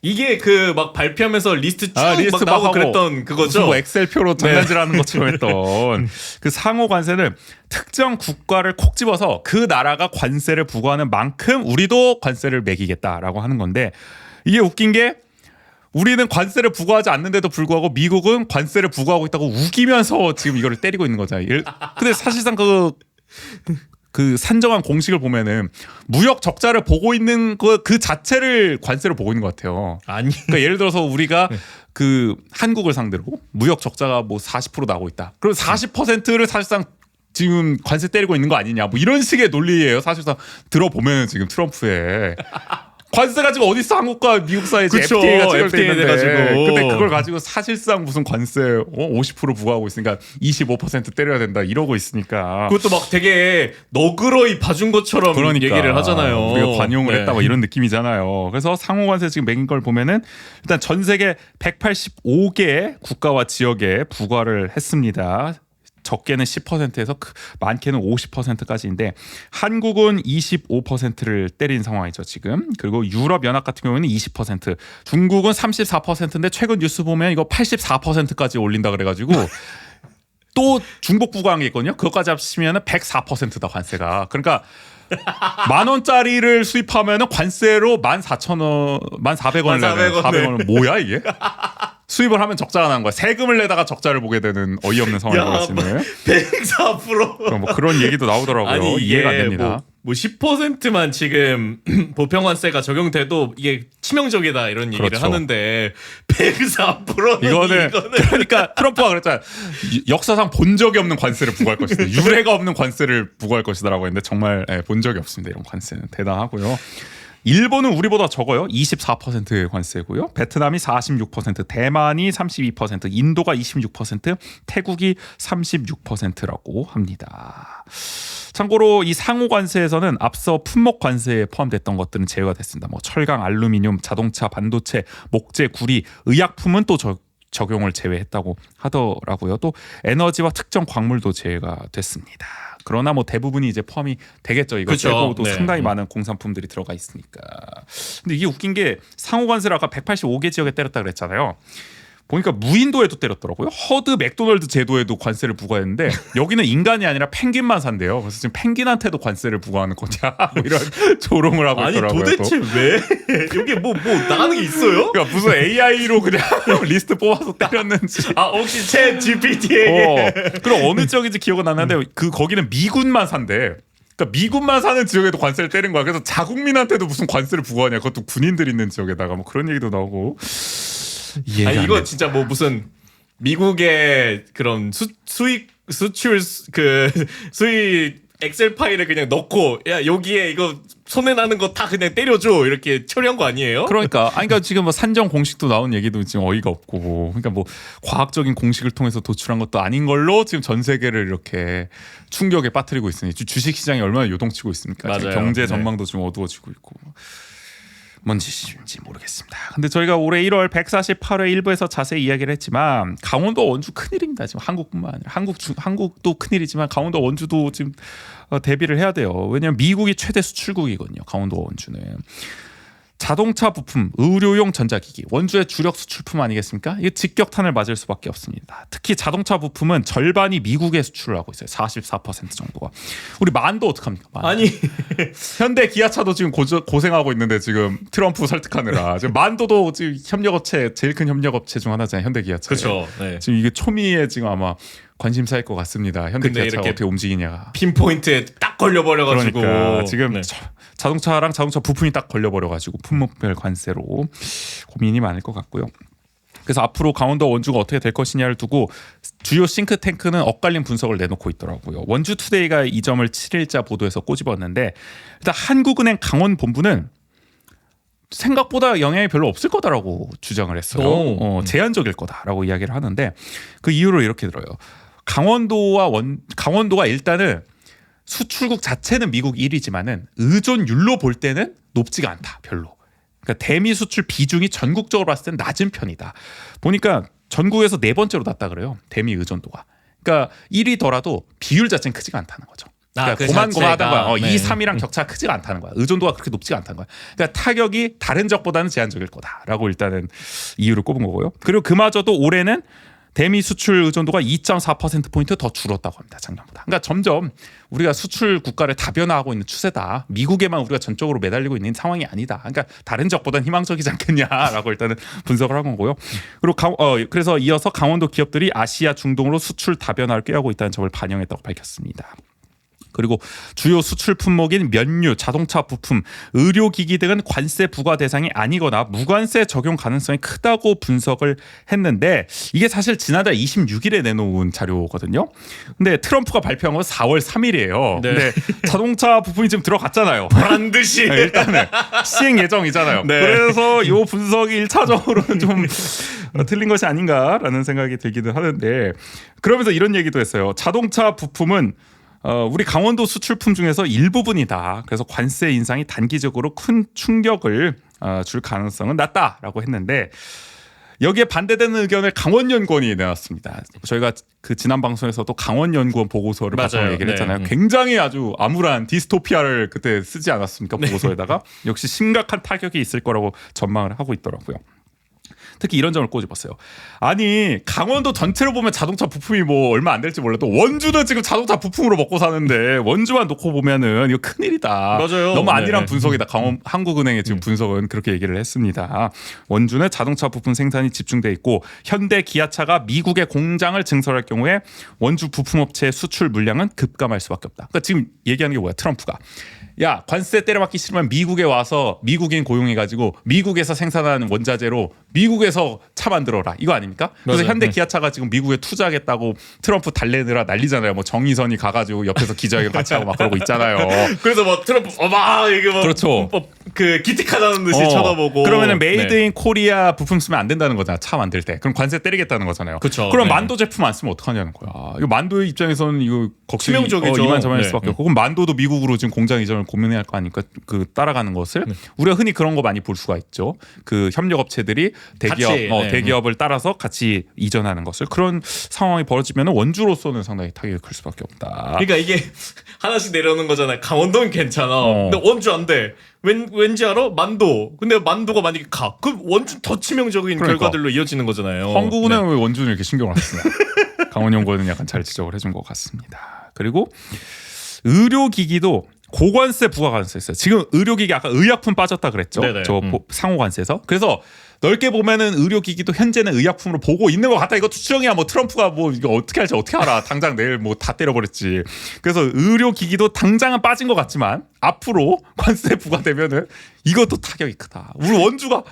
이게 그 막 발표하면서 리스트 쭉 리스트 막 나오고 하고 그랬던 그거죠. 무슨 뭐 엑셀표로 장난질하는 것처럼 했던 그 상호 관세는 특정 국가를 콕 집어서 그 나라가 관세를 부과하는 만큼 우리도 관세를 매기겠다라고 하는 건데 이게 웃긴 게 우리는 관세를 부과하지 않는데도 불구하고 미국은 관세를 부과하고 있다고 우기면서 지금 이거를 때리고 있는 거잖아요. 근데 사실상 그 산정한 공식을 보면은 무역 적자를 보고 있는 그 자체를 관세로 보고 있는 것 같아요. 아니. 그러니까 예를 들어서 우리가 그 한국을 상대로 무역 적자가 뭐 40% 나오고 있다. 그럼 40%를 사실상 지금 관세 때리고 있는 거 아니냐. 뭐 이런 식의 논리예요. 사실상 들어보면은 지금 트럼프의 관세가 지금 어디 있어? 한국과 미국 사이에 그쵸, FTA가 체결돼 FTA 있는데 돼가지고. 근데 그걸 가지고 사실상 무슨 관세 50% 부과하고 있으니까 25% 때려야 된다 이러고 있으니까 그것도 막 되게 너그러이 봐준 것처럼 그러니까 얘기를 하잖아요. 우리가 관용을 네. 했다 뭐 이런 느낌이잖아요. 그래서 상호관세 지금 매긴 걸 보면은 일단 전 세계 185개 국가와 지역에 부과를 했습니다. 적게는 10%에서 많게는 50%까지인데 한국은 25%를 때린 상황이죠 지금. 그리고 유럽 연합 같은 경우에는 20%, 중국은 34%인데 최근 뉴스 보면 이거 84%까지 올린다 그래가지고 또 중복 부과한 게 있거든요. 그것까지 합치면은 104%다 관세가. 그러니까 10,000원짜리를 수입하면은 관세로 14,000원, 1,400원을 내는 400원은 뭐야 이게? 수입을 하면 적자가 나는 거야. 세금을 내다가 적자를 보게 되는 어이없는 상황이 벌어지는. 104%. 뭐 그런 얘기도 나오더라고요. 아니, 이해가 안 됩니다. 뭐 10%만 지금 보편관세가 적용돼도 이게 치명적이다 이런 얘기를 그렇죠. 하는데 104%는 이거는 그러니까 트럼프가 그랬잖아요. 역사상 본 적이 없는 관세를 부과할 것이다. 유례가 없는 관세를 부과할 것이다라고 했는데 정말 본 적이 없습니다. 이런 관세는 대단하고요. 일본은 우리보다 적어요. 24% 관세고요. 베트남이 46%, 대만이 32%, 인도가 26%, 태국이 36%라고 합니다. 참고로 이 상호 관세에서는 앞서 품목 관세에 포함됐던 것들은 제외가 됐습니다. 뭐 철강, 알루미늄, 자동차, 반도체, 목재, 구리, 의약품은 또 적용을 제외했다고 하더라고요. 또 에너지와 특정 광물도 제외가 됐습니다. 그러나 뭐 대부분이 이제 포함이 되겠죠. 이거 빼고 또 네. 상당히 많은 공산품들이 들어가 있으니까. 근데 이게 웃긴 게 상호 관세를 아까 185개 지역에 때렸다 그랬잖아요. 보니까 무인도에도 때렸더라고요. 허드 맥도널드 제도에도 관세를 부과했는데 여기는 인간이 아니라 펭귄만 산대요. 그래서 지금 펭귄한테도 관세를 부과하는 거냐 뭐 이런 조롱을 하고 아니 있더라고요. 도대체 왜 여기 뭐 나가는 게 있어요? 그러니까 무슨 AI로 그냥 리스트 뽑아서 때렸는지. 아 혹시 챗 GPT에게 그럼 어느 쪽인지 기억은 안 나는데 그 거기는 미군만 산대. 그러니까 미군만 사는 지역에도 관세를 때린 거야. 그래서 자국민한테도 무슨 관세를 부과하냐. 그것도 군인들 있는 지역에다가 뭐 그런 얘기도 나오고. 아니 이거 진짜 뭐 무슨 미국의 그런 수출 수입 엑셀 파일을 그냥 넣고 야 여기에 이거 손에 나는 거 다 그냥 때려줘 이렇게 처리한 거 아니에요? 그러니까 지금 뭐 산정 공식도 나온 얘기도 지금 어이가 없고, 그러니까 뭐 과학적인 공식을 통해서 도출한 것도 아닌 걸로 지금 전 세계를 이렇게 충격에 빠뜨리고 있으니 주식 시장이 얼마나 요동치고 있습니까? 지금 맞아요. 경제 네. 전망도 좀 어두워지고 있고. 뭔 짓인지 모르겠습니다. 근데 저희가 올해 1월 148회 1부에서 자세히 이야기를 했지만 강원도 원주 큰일입니다. 지금 한국뿐만 아니라 한국도 큰일이지만 강원도 원주도 지금 대비를 해야 돼요. 왜냐하면 미국이 최대 수출국이거든요. 강원도 원주는. 자동차 부품, 의료용 전자기기, 원주의 주력 수출품 아니겠습니까? 이게 직격탄을 맞을 수밖에 없습니다. 특히 자동차 부품은 절반이 미국에 수출을 하고 있어요. 44% 정도가. 우리 만도 어떡합니까? 만도. 아니 현대 기아차도 지금 고생하고 있는데 지금 트럼프 설득하느라 지금 만도도 지금 협력업체 제일 큰 협력업체 중 하나잖아요. 현대 기아차. 그렇죠. 네. 지금 이게 초미에 지금 아마 관심사일 것 같습니다. 현대 근데 기아차가 이렇게 어떻게 움직이냐. 핀포인트에 딱 걸려버려가지고 그러니까 지금 네. 자동차 부품이 딱 걸려버려가지고 품목별 관세로 고민이 많을 것 같고요. 그래서 앞으로 강원도 원주가 어떻게 될 것이냐를 두고 주요 싱크탱크는 엇갈린 분석을 내놓고 있더라고요. 원주투데이가 이 점을 7일자 보도에서 꼬집었는데 일단 한국은행 강원 본부는 생각보다 영향이 별로 없을 거다라고 주장을 했어요. 제한적일 거다라고 이야기를 하는데 그 이유를 이렇게 들어요. 강원도가 일단은 수출국 자체는 미국 1위지만은 의존율로 볼 때는 높지가 않다. 별로. 그러니까 대미 수출 비중이 전국적으로 봤을 때는 낮은 편이다. 보니까 전국에서 네 번째로 낮다 그래요. 대미 의존도가. 그러니까 1위더라도 비율 자체는 크지가 않다는 거죠. 그러니까 그 고만고만하다는 거야. 자체가. 2, 3이랑 격차가 크지가 않다는 거야. 의존도가 그렇게 높지가 않다는 거야. 그러니까 타격이 다른 적보다는 제한적일 거다라고 일단은 이유를 꼽은 거고요. 그리고 그마저도 올해는 대미 수출 의존도가 2.4%포인트 더 줄었다고 합니다. 작년보다. 그러니까 점점 우리가 수출 국가를 다변화하고 있는 추세다. 미국에만 우리가 전적으로 매달리고 있는 상황이 아니다. 그러니까 다른 적보다는 희망적이지 않겠냐라고 일단은 분석을 한 거고요. 그리고 그래서 이어서 강원도 기업들이 아시아 중동으로 수출 다변화를 꾀하고 있다는 점을 반영했다고 밝혔습니다. 그리고 주요 수출 품목인 면류, 자동차 부품, 의료기기 등은 관세 부과 대상이 아니거나 무관세 적용 가능성이 크다고 분석을 했는데 이게 사실 지난달 26일에 내놓은 자료거든요. 근데 트럼프가 발표한 건 4월 3일이에요. 네. 근데 자동차 부품이 지금 들어갔잖아요. 반드시 일단은 시행 예정이잖아요. 네. 그래서 이 분석이 1차적으로는 좀 틀린 것이 아닌가라는 생각이 들기도 하는데 그러면서 이런 얘기도 했어요. 자동차 부품은 우리 강원도 수출품 중에서 일부분이다. 그래서 관세 인상이 단기적으로 큰 충격을 줄 가능성은 낮다라고 했는데 여기에 반대되는 의견을 강원연구원이 내놨습니다. 저희가 그 지난 방송에서도 강원연구원 보고서를 봤다고 얘기를 했잖아요. 굉장히 아주 암울한 디스토피아를 그때 쓰지 않았습니까? 보고서에다가 역시 심각한 타격이 있을 거라고 전망을 하고 있더라고요. 특히 이런 점을 꼬집었어요. 아니 강원도 전체로 보면 자동차 부품이 뭐 얼마 안 될지 몰라도 원주는 지금 자동차 부품으로 먹고 사는데 원주만 놓고 보면은 이거 큰일이다. 맞아요. 너무 안일한 네. 분석이다. 한국은행의 지금 분석은 그렇게 얘기를 했습니다. 원주는 자동차 부품 생산이 집중돼 있고 현대 기아차가 미국에 공장을 증설할 경우에 원주 부품업체의 수출 물량은 급감할 수밖에 없다. 그러니까 지금 얘기하는 게 뭐야? 트럼프가. 야 관세 때려받기 싫으면 미국에 와서 미국인 고용해가지고 미국에서 생산하는 원자재로 미국에서 차 만들어라 이거 아닙니까? 그래서 맞아요. 현대 기아차가 지금 미국에 투자하겠다고 트럼프 달래느라 난리잖아요. 뭐 정의선이 가가지고 옆에서 기자회견 같이 하고 막 그러고 있잖아요. 그래서 뭐 트럼프 막 이게 뭐 그렇죠. 그 기특하다는 듯이 쳐다보고 그러면은 메이드 인 코리아 부품 쓰면 안 된다는 거잖아. 차 만들 때. 그럼 관세 때리겠다는 거잖아요. 그쵸. 그럼 네. 만도 제품 안 쓰면 어떡하냐는 거야. 이거 만도의 입장에서는 이거 걱정이 치명적이죠. 이만저만할 네. 수밖에 없고 그럼 만도도 미국으로 지금 공장 이전을 고민해야 할 거 아닙니까? 그 따라가는 것을 우리가 흔히 그런 거 많이 볼 수가 있죠. 그 협력업체들이 대기업 같이, 네. 대기업을 따라서 같이 이전하는 것을 그런 상황이 벌어지면 원주로서는 상당히 타격이 클 수밖에 없다. 그러니까 이게 하나씩 내려오는 거잖아요. 강원도는 괜찮아. 근데 원주 안 돼. 왠지 알아? 만도. 근데 만도가 만약에 가. 그럼 원주 더 치명적인 그러니까. 결과들로 이어지는 거잖아요. 한국은행은 왜 원주는 이렇게 신경을 안 쓰냐. 강원연구원은 약간 잘 지적을 해준 것 같습니다. 그리고 의료기기도 고관세 부과 가능성이 있어요. 지금 의료기기 아까 의약품 빠졌다 그랬죠. 네네. 저 상호관세에서. 그래서 넓게 보면은 의료기기도 현재는 의약품으로 보고 있는 것 같다. 이거 추정이야. 뭐 트럼프가 뭐 이거 어떻게 할지 어떻게 알아. 당장 내일 뭐 다 때려버렸지. 그래서 의료기기도 당장은 빠진 것 같지만 앞으로 관세 부과되면은 이것도 타격이 크다. 우리 원주가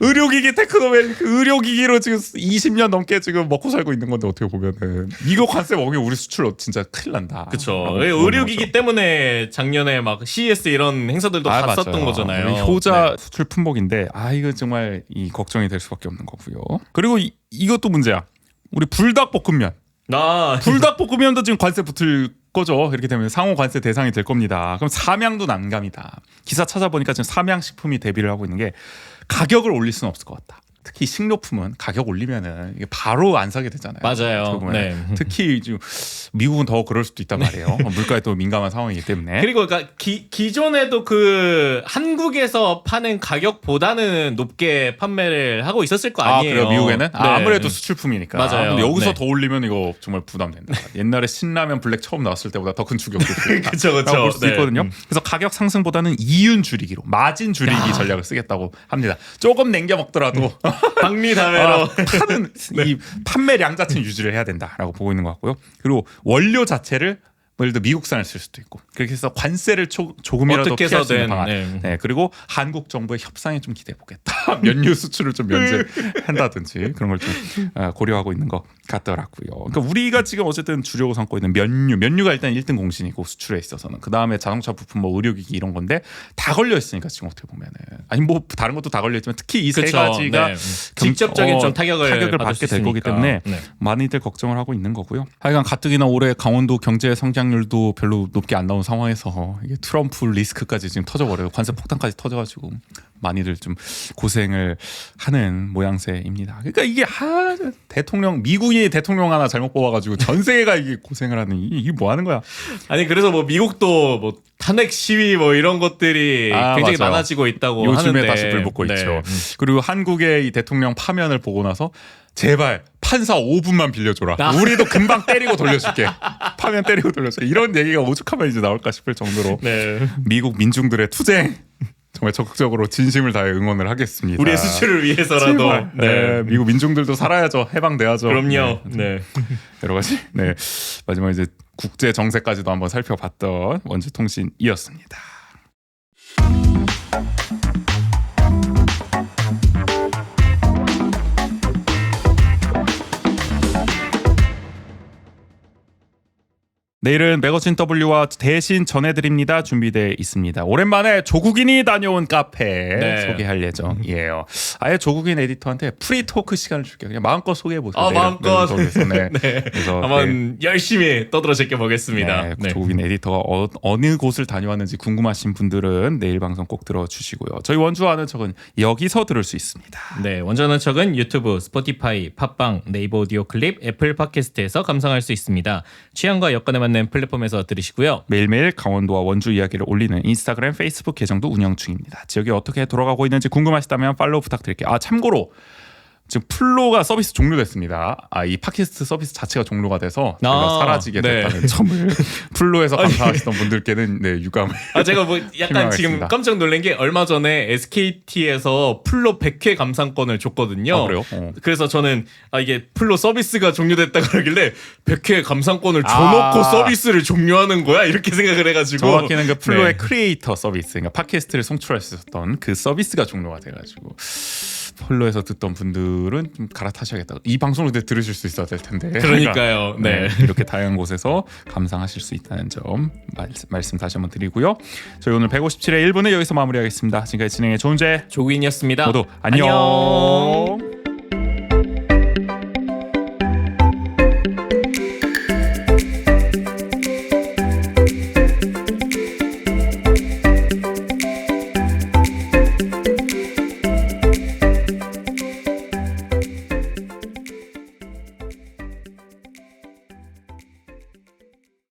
의료기기 테크노맨 의료기기로 지금 20년 넘게 지금 먹고 살고 있는 건데 어떻게 보면은 이거 관세 먹으면 우리 수출 진짜 큰일 난다. 그렇죠. 의료기기 때문에 작년에 막 CES 이런 행사들도 갔었던 맞아요. 거잖아요. 효자 수출 품목인데 이거 정말 이 걱정이 될 수밖에 없는 거고요. 그리고 이것도 문제야. 우리 불닭볶음면. 불닭볶음면도 지금 관세 붙을 거죠. 이렇게 되면 상호 관세 대상이 될 겁니다. 그럼 삼양도 난감이다. 기사 찾아보니까 지금 삼양식품이 대비를 하고 있는 게 가격을 올릴 수는 없을 것 같다. 특히 식료품은 가격 올리면은 이게 바로 안 사게 되잖아요. 맞아요. 네. 특히 지금 미국은 더 그럴 수도 있단 말이에요. 물가에 또 민감한 상황이기 때문에. 그리고 그러니까 기존에도 그 한국에서 파는 가격보다는 높게 판매를 하고 있었을 거 아니에요. 그래요? 미국에는? 네. 아무래도 수출품이니까. 맞아요. 근데 여기서 네. 더 올리면 이거 정말 부담된다. 옛날에 신라면 블랙 처음 나왔을 때보다 더 큰 충격이었을 그쵸. 볼 수도 네. 있거든요. 그래서 가격 상승보다는 이윤 줄이기로 마진 줄이기 전략을 쓰겠다고 합니다. 조금 남겨 먹더라도 박리다매로 파는 이 판매량 자체는 유지를 해야 된다라고 보고 있는 것 같고요. 그리고 원료 자체를 예를 들어 미국산을 쓸 수도 있고 그렇게 해서 관세를 조금이라도 어떻게 피할 수 있는 해서든, 방안. 네. 그리고 한국 정부의 협상에 좀 기대해 보겠다. 면류 수출을 좀 면제한다든지 그런 걸 좀 고려하고 있는 것 같더라고요. 그러니까 우리가 지금 어쨌든 주력으로 삼고 있는 면류가 일단 1등 공신이고 수출에 있어서는 그 다음에 자동차 부품, 뭐 의료기기 이런 건데 다 걸려 있으니까 지금 어떻게 보면은 아니 뭐 다른 것도 다 걸려 있지만 특히 이 세 가지가 네. 직접적인 좀 타격을 받게 될 거기 때문에 네. 많이들 걱정을 하고 있는 거고요. 하여간 가뜩이나 올해 강원도 경제 성장률도 별로 높게 안 나온 상황에서 이게 트럼프 리스크까지 지금 터져버려요. 관세 폭탄까지 터져가지고 많이들 좀 고생을 하는 모양새입니다. 그러니까 이게 대통령 미국이 대통령 하나 잘못 뽑아가지고 전 세계가 이게 고생을 하는 이게 뭐 하는 거야? 아니 그래서 뭐 미국도 뭐 탄핵 시위 뭐 이런 것들이 굉장히 맞아요. 많아지고 있다고 요즘에 하는데 다시 불붙고 네. 있죠. 그리고 한국의 이 대통령 파면을 보고 나서 제발 판사 5분만 빌려줘라. 우리도 금방 때리고 돌려줄게. 파면 때리고 돌려줄게. 이런 얘기가 오죽하면 이제 나올까 싶을 정도로 네. 미국 민중들의 투쟁 정말 적극적으로 진심을 다해 응원을 하겠습니다. 우리의 수출을 위해서라도 제발. 네, 미국 민중들도 살아야죠. 해방돼야죠. 그럼요. 네. 여러 가지. 네. 마지막 이제 국제 정세까지도 한번 살펴봤던 원주통신이었습니다. 내일은 매거진 W와 대신 전해드립니다. 준비되어 있습니다. 오랜만에 조국인이 다녀온 카페 소개할 예정이에요. 아예 조국인 에디터한테 프리토크 시간을 줄게요. 그냥 마음껏 소개해보세요. 마음껏. 네. 네. 그래서 한번 열심히 떠들어 제껴보겠습니다. 네, 조국인 에디터가 어느 곳을 다녀왔는지 궁금하신 분들은 내일 방송 꼭 들어주시고요. 저희 원주하는 척은 여기서 들을 수 있습니다. 네, 원주하는 척은 유튜브, 스포티파이, 팟빵, 네이버 오디오 클립, 애플 팟캐스트에서 감상할 수 있습니다. 취향과 여건에 맞는 플랫폼에서 들으시고요. 매일매일 강원도와 원주 이야기를 올리는 인스타그램, 페이스북 계정도 운영 중입니다. 지역이 어떻게 돌아가고 있는지 궁금하시다면 팔로우 부탁드릴게요. 참고로 지금 플로가 서비스 종료됐습니다. 이 팟캐스트 서비스 자체가 종료가 돼서 제가 사라지게 됐다는 점을 플로에서 감사하시던 분들께는 유감을. 제가 뭐 약간 지금 깜짝 놀란 게 얼마 전에 SKT에서 플로 100회 감상권을 줬거든요. 그래요? 그래서 저는 이게 플로 서비스가 종료됐다 그러길래 100회 감상권을 줘놓고 서비스를 종료하는 거야? 이렇게 생각을 해가지고. 정확히는 그 플로의 크리에이터 서비스, 그러니까 팟캐스트를 송출할 수 있었던 그 서비스가 종료가 돼가지고 플로에서 듣던 분들은 좀 갈아타셔야겠다. 이 방송을 들으실 수 있어야 될 텐데. 그러니까요. 네. 이렇게 다양한 곳에서 감상하실 수 있다는 점 말씀 다시 한번 드리고요. 저희 오늘 157회 1부는 여기서 마무리하겠습니다. 지금까지 진행의 조은재 조국인이었습니다. 모두 안녕.